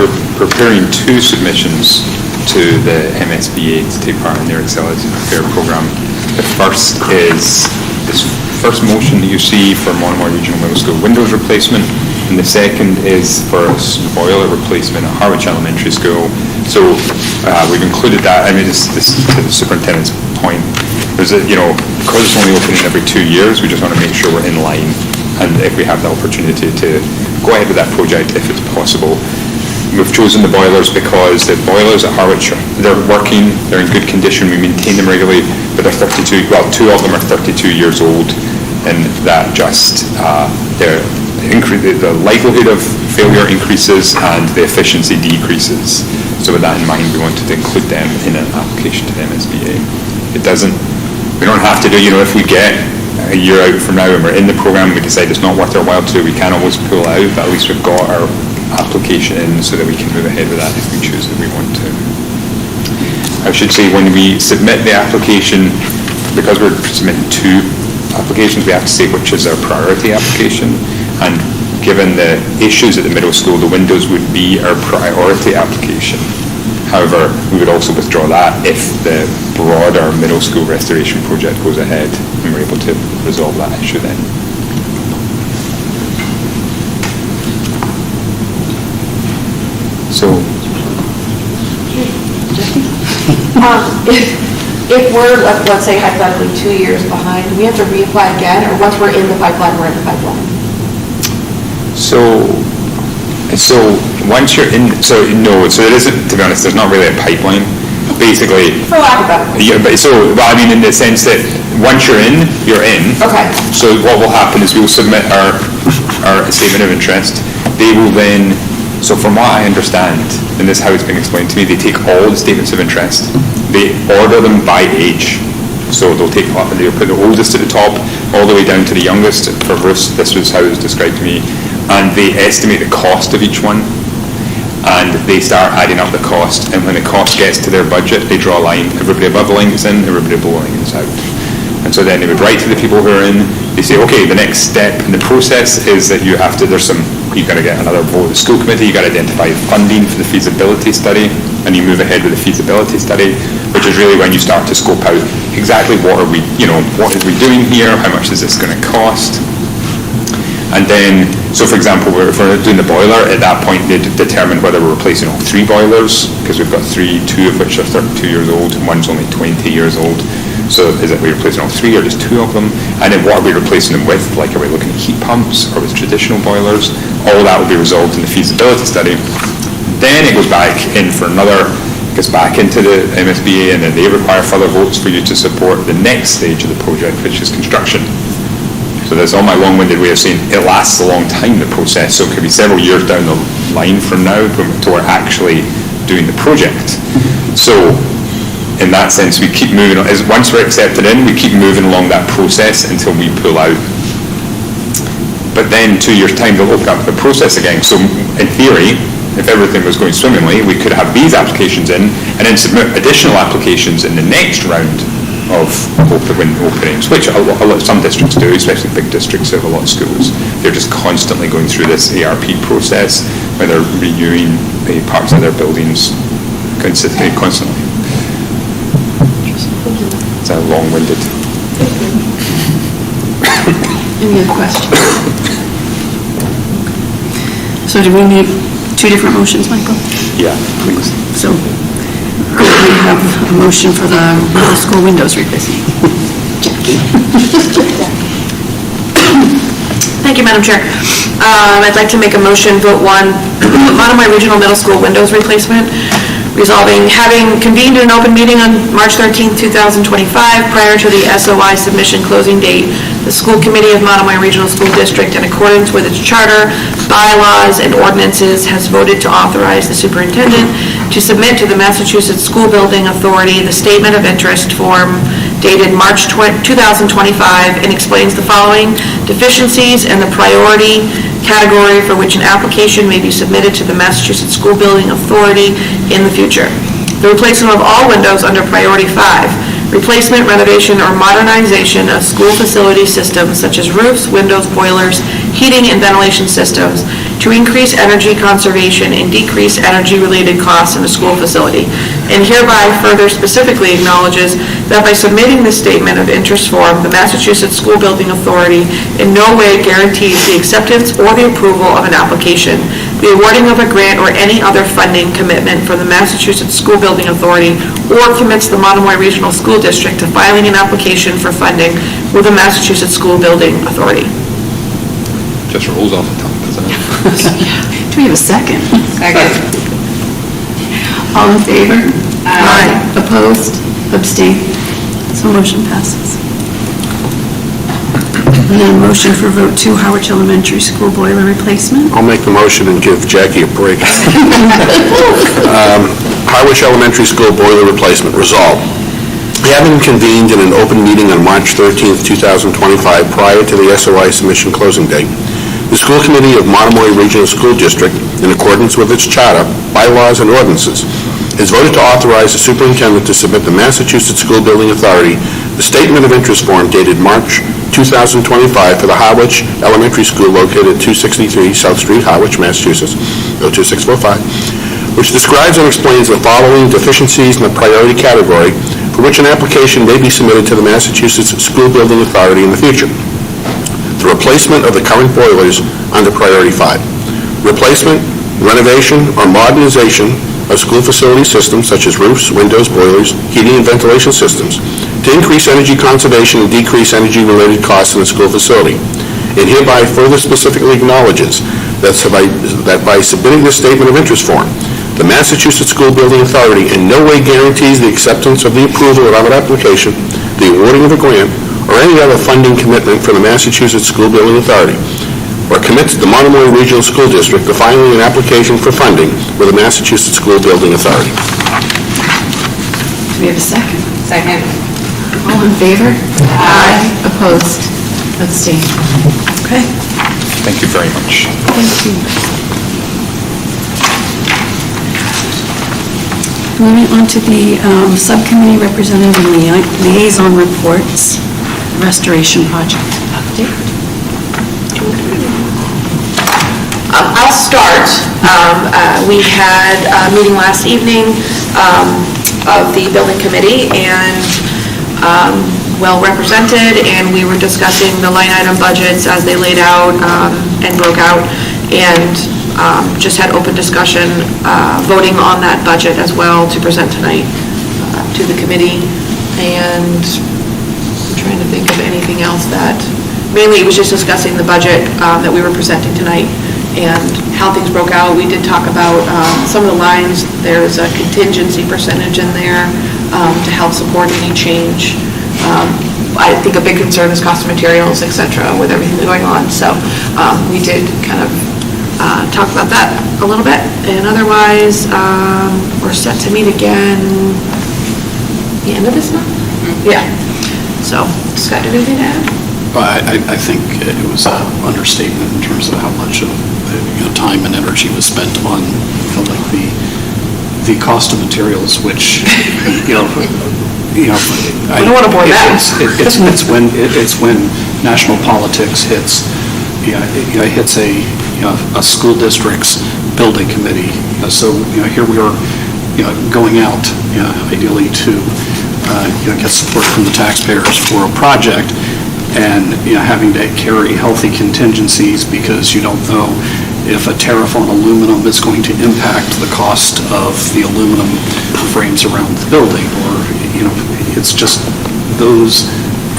we're preparing two submissions to the MSBA to take part in their Accelerated Repair Program. The first is first motion that you see for Monomoy Regional Middle School windows replacement, and the second is for boiler replacement at Harwich Elementary School. So we've included that. I mean, this to the superintendent's point. There's because it's only opening every 2 years, we just want to make sure we're in line, and if we have the opportunity to go ahead with that project, if it's possible. We've chosen the boilers because the boilers at Harwich, they're working, they're in good condition, we maintain them regularly, but they're 32, well, 2 of them are 32 years old, and that just, the likelihood of failure increases and the efficiency decreases. So with that in mind, we wanted to include them in an application to the MSBA. We don't have to do, if we get a year out from now and we're in the program, we decide it's not worth our while to, we can always pull out, but at least we've got our application in so that we can move ahead with that if we choose that we want to. I should say, when we submit the application, because we're submitting 2 applications, we have to say which is our priority application, and given the issues at the middle school, the windows would be our priority application. However, we would also withdraw that if the broader middle school restoration project goes ahead and we're able to resolve that issue then. So, if we're, let's say hypothetically 2 years behind, do we have to reapply again, or once we're in the pipeline, we're in the pipeline? So once you're in, so there isn't, to be honest, there's not really a pipeline. Basically, For lack of better. yeah, but in the sense that once you're in, you're in. Okay. So what will happen is we'll submit our statement of interest. They will then, so from what I understand, and this is how it's been explained to me, they take all the statements of interest, they order them by age. So they'll put the oldest at the top, all the way down to the youngest. For Bruce, this was how it was described to me. And they estimate the cost of each one, and they start adding up the cost, and when the cost gets to their budget, they draw a line. Everybody above the line is in, everybody below the line is out. And so then they would write to the people who are in, they say, okay, the next step in the process is that you've got to get another vote of the school committee, you've got to identify funding for the feasibility study, and you move ahead with the feasibility study, which is really when you start to scope out exactly what are we doing here, how much is this going to cost. And then, so for example, if we're doing the boiler, at that point they determine whether we're replacing all 3 boilers, because we've got 2 of which are 32 years old, and one's only 20 years old. So is it we're replacing all 3 or just 2 of them? And then what are we replacing them with? Like, are we looking at heat pumps or with traditional boilers? All that will be resolved in the feasibility study. Then it goes back in for gets back into the MSBA, and then they require further votes for you to support the next stage of the project, which is construction. So that's all my long-winded way of saying it lasts a long time, the process. So it could be several years down the line from now to we're actually doing the project. So in that sense, we keep moving on. Once we're accepted in, we keep moving along that process until we pull out. But then 2 years' time, they'll open up the process again. So in theory, if everything was going swimmingly, we could have these applications in and then submit additional applications in the next round of openings, which some districts do, especially big districts that have a lot of schools. They're just constantly going through this ARP process where they're renewing the parts of their buildings constantly. It's a long-winded. Any other questions? So do we need 2 different motions, Michael? Yeah, please. So we have a motion for the middle school windows replacement. Jackie. Thank you, Madam Chair. I'd like to make a motion, vote 1, Monomoy Regional Middle School windows replacement, resolving, having convened an open meeting on March 13th, 2025, prior to the SOI submission closing date, the school committee of Monomoy Regional School District, in accordance with its charter, bylaws, and ordinances, has voted to authorize the superintendent to submit to the Massachusetts School Building Authority the statement of interest form dated March 2025, and explains the following deficiencies and the priority category for which an application may be submitted to the Massachusetts School Building Authority in the future. The replacement of all windows under Priority 5, replacement, renovation, or modernization of school facility systems such as roofs, windows, boilers, heating and ventilation systems, to increase energy conservation and decrease energy-related costs in a school facility, and hereby further specifically acknowledges that by submitting this statement of interest form, the Massachusetts School Building Authority in no way guarantees the acceptance or the approval of an application, the awarding of a grant or any other funding commitment from the Massachusetts School Building Authority, or commits the Monomoy Regional School District to filing an application for funding with the Massachusetts School Building Authority. Just rolls off the tongue, doesn't it? Do we have a second? Second. All in favor? Aye. Opposed? Abstained? So motion passes. And then motion for vote 2, Howard Elementary School boiler replacement. I'll make the motion and give Jackie a break. Harwich Elementary School boiler replacement, resolved. Having convened in an open meeting on March 13th, 2025, prior to the SOI submission closing date, the School Committee of Monomoy Regional School District, in accordance with its charter, bylaws, and ordinances, has voted to authorize the superintendent to submit the Massachusetts School Building Authority the statement of interest form dated March 2025 for the Harwich Elementary School located at 263 South Street, Harwich, Massachusetts, 02645, which describes and explains the following deficiencies in the priority category for which an application may be submitted to the Massachusetts School Building Authority in the future. The replacement of the current boilers under Priority 5. Replacement, renovation, or modernization of school facility systems such as roofs, windows, boilers, heating and ventilation systems to increase energy conservation and decrease energy-related costs in the school facility. And hereby further specifically acknowledges that by submitting this statement of interest form, the Massachusetts School Building Authority in no way guarantees the acceptance of the approval of an application, the awarding of a grant, or any other funding commitment from the Massachusetts School Building Authority, or commits the Monomoy Regional School District to filing an application for funding with the Massachusetts School Building Authority. Do we have a second? Second. All in favor? Aye. Opposed? Abstained? Okay, Thank you very much. thank you. Moving on to the subcommittee representative and liaison reports, restoration project update. I'll start. We had a meeting last evening of the building committee and well represented, and we were discussing the line item budgets as they laid out and broke out, and just had open discussion, voting on that budget as well to present tonight to the committee. And I'm trying to think of anything else that, mainly it was just discussing the budget that we were presenting tonight and how things broke out. We did talk about some of the lines. There's a contingency percentage in there to help support any change. I think a big concern is cost of materials, et cetera, with everything going on. So we did kind of talk about that a little bit. And otherwise, we're set to meet again the end of this month? Yeah. So, Scott, do you have anything to add? I think it was an understatement in terms of how much of time and energy was spent on like the cost of materials, which I don't want to bore that. It's when national politics hits a school district's building committee. So here we are going out ideally to get support from the taxpayers for a project, and having to carry healthy contingencies because you don't know if a tariff on aluminum is going to impact the cost of the aluminum frames around the building, or it's just those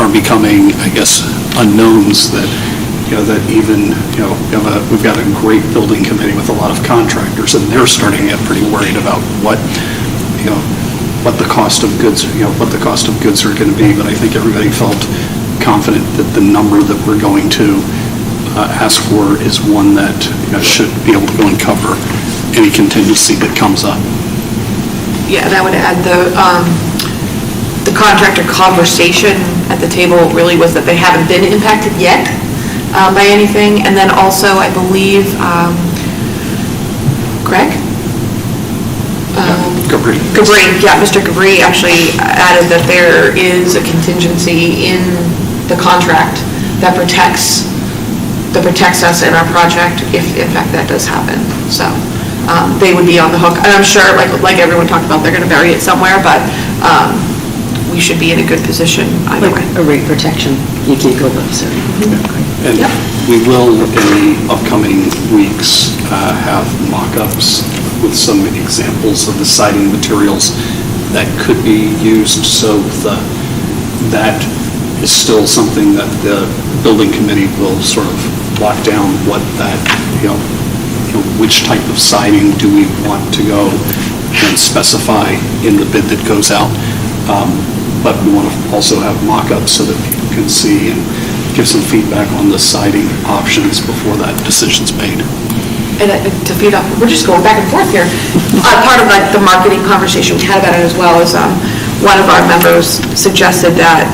are becoming, I guess, unknowns that that even we've got a great building committee with a lot of contractors, and they're starting to get pretty worried about what the cost of goods are going to be. But I think everybody felt confident that the number that we're going to ask for is one that should be able to go and cover any contingency that comes up. Yeah, that would add the contractor conversation at the table really was that they haven't been impacted yet by anything. And then also, I believe, Greg? Gabri, yeah, Mr. Gabri actually added that there is a contingency in the contract that protects that protects us in our project if in fact that does happen. So they would be on the hook. And I'm sure, like everyone talked about, they're going to bury it somewhere, but we should be in a good position either way. A rate protection, you can't go above, sir. And Yep. we will, in the upcoming weeks, have mock-ups with some examples of the siding materials that could be used, so that is still something that the building committee will sort of lock down what that, which type of siding do we want to go and specify in the bid that goes out. But we want to also have mock-ups so that people can see and give some feedback on the siding options before that decision's made. And to feed off, we're just going back and forth here. Part of the marketing conversation we had about it as well is one of our members suggested that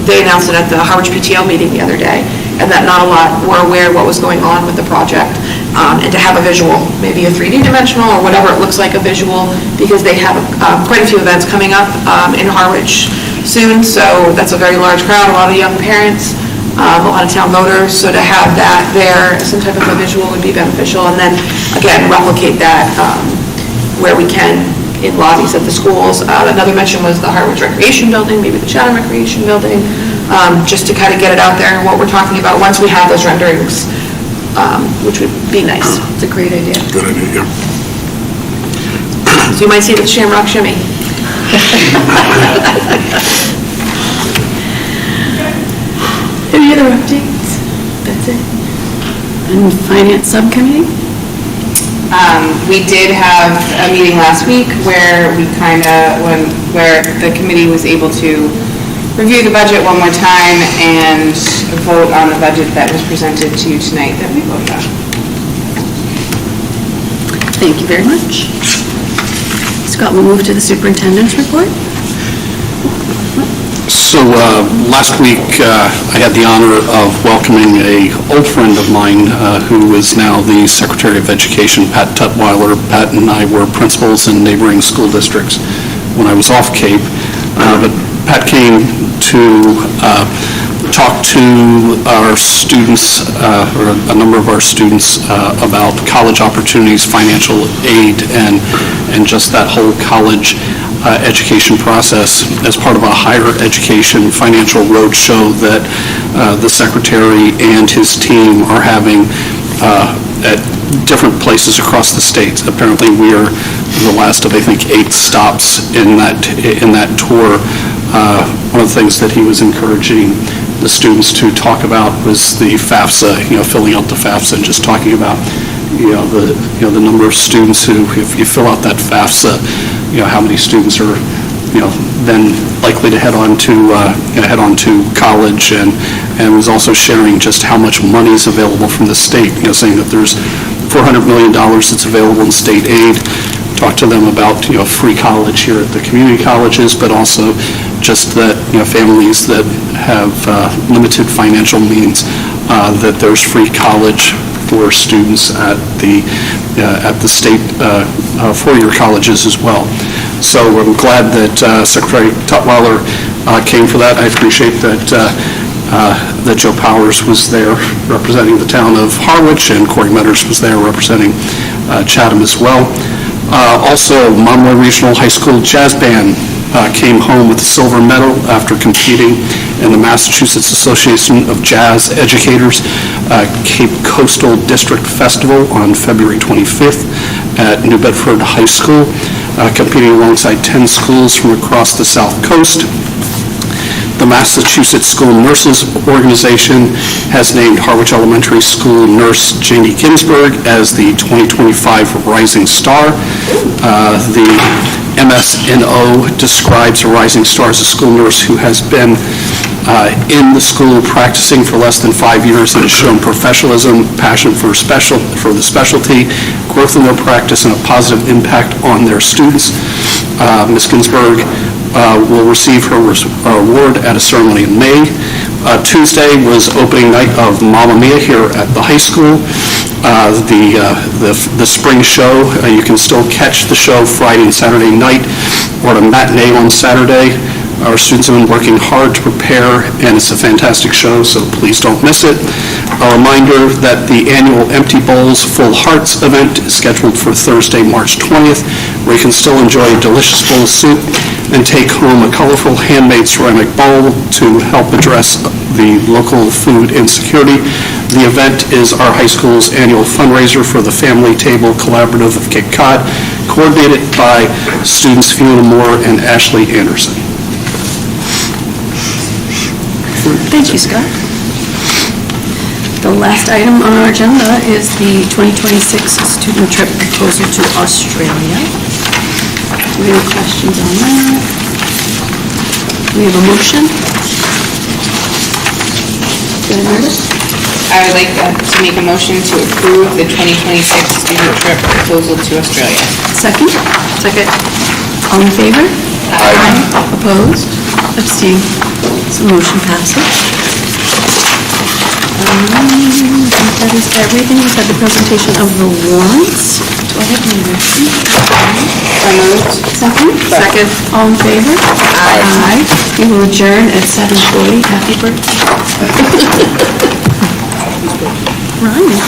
they announced it at the Harwich PTL meeting the other day, and that not a lot were aware what was going on with the project, and to have a visual, maybe a 3D dimensional or whatever it looks like, a visual, because they have quite a few events coming up in Harwich soon, so that's a very large crowd, a lot of young parents, a lot of town voters, so to have that there, some type of a visual would be beneficial, and then, again, replicate that where we can in lobbies at the schools. Another mention was the Harwich Recreation Building, maybe the Chatham Recreation Building, just to kind of get it out there and what we're talking about once we have those renderings, which would be nice. It's a great idea. Good idea, yeah. So you might see the Shamrock Shimmy. Any other updates? That's it. And Finance Subcommittee? We did have a meeting last week where we where the committee was able to review the budget one more time and vote on the budget that was presented to you tonight that we voted on. Thank you very much. Scott, we'll move to the superintendent's report. So last week, I had the honor of welcoming an old friend of mine who is now the Secretary of Education, Pat Tutwiler. Pat and I were principals in neighboring school districts when I was off Cape. But Pat came to talk to our students, or a number of our students, about college opportunities, financial aid, and just that whole college education process as part of a higher education financial roadshow that the Secretary and his team are having at different places across the state. Apparently, we are the last of, I think, 8 stops in that tour. One of the things that he was encouraging the students to talk about was the FAFSA, filling out the FAFSA, and just talking about the number of students who, if you fill out that FAFSA, how many students are then likely to head on to college, and was also sharing just how much money is available from the state, saying that there's $400 million that's available in state aid. Talk to them about free college here at the community colleges, but also just that families that have limited financial means, that there's free college for students at the state four-year colleges as well. So I'm glad that Secretary Tutwiler came for that. I appreciate that Joe Powers was there representing the town of Harwich, and Corey Metters was there representing Chatham as well. Also, Monomoy Regional High School Jazz Band came home with a silver medal after competing in the Massachusetts Association of Jazz Educators Cape Coastal District Festival on February 25th at New Bedford High School, competing alongside 10 schools from across the South Coast. The Massachusetts School Nurses Organization has named Harwich Elementary School nurse Janie Ginsburg as the 2025 Rising Star. The MSNO describes a rising star as a school nurse who has been in the school practicing for less than 5 years and has shown professionalism, passion for the specialty, growth in their practice, and a positive impact on their students. Ms. Ginsburg will receive her award at a ceremony in May. Tuesday was opening night of Mamma Mia here at the high school. The spring show, you can still catch the show Friday and Saturday night, or at a matinee on Saturday. Our students have been working hard to prepare, and it's a fantastic show, so please don't miss it. A reminder that the annual Empty Bowls Full Hearts event is scheduled for Thursday, March 20th, where you can still enjoy a delicious bowl of soup and take home a colorful handmade ceramic bowl to help address the local food insecurity. The event is our high school's annual fundraiser for the Family Table Collaborative of Cape Cod, coordinated by students Fiona Moore and Ashley Anderson. Thank you, Scott. The last item on our agenda is the 2026 student trip proposal to Australia. Do we have any questions on that? Do we have a motion? Go ahead, Meredith. I would like to make a motion to approve the 2026 student trip proposal to Australia. Second? Second. All in favor? Aye. Opposed? Abstained? So motion passes. I think that is everything. We've had the presentation of the warrants. Do I have any motion? So moved. Second? Second. All in favor? Aye. We will adjourn at 7:40. Happy birthday. Ryan.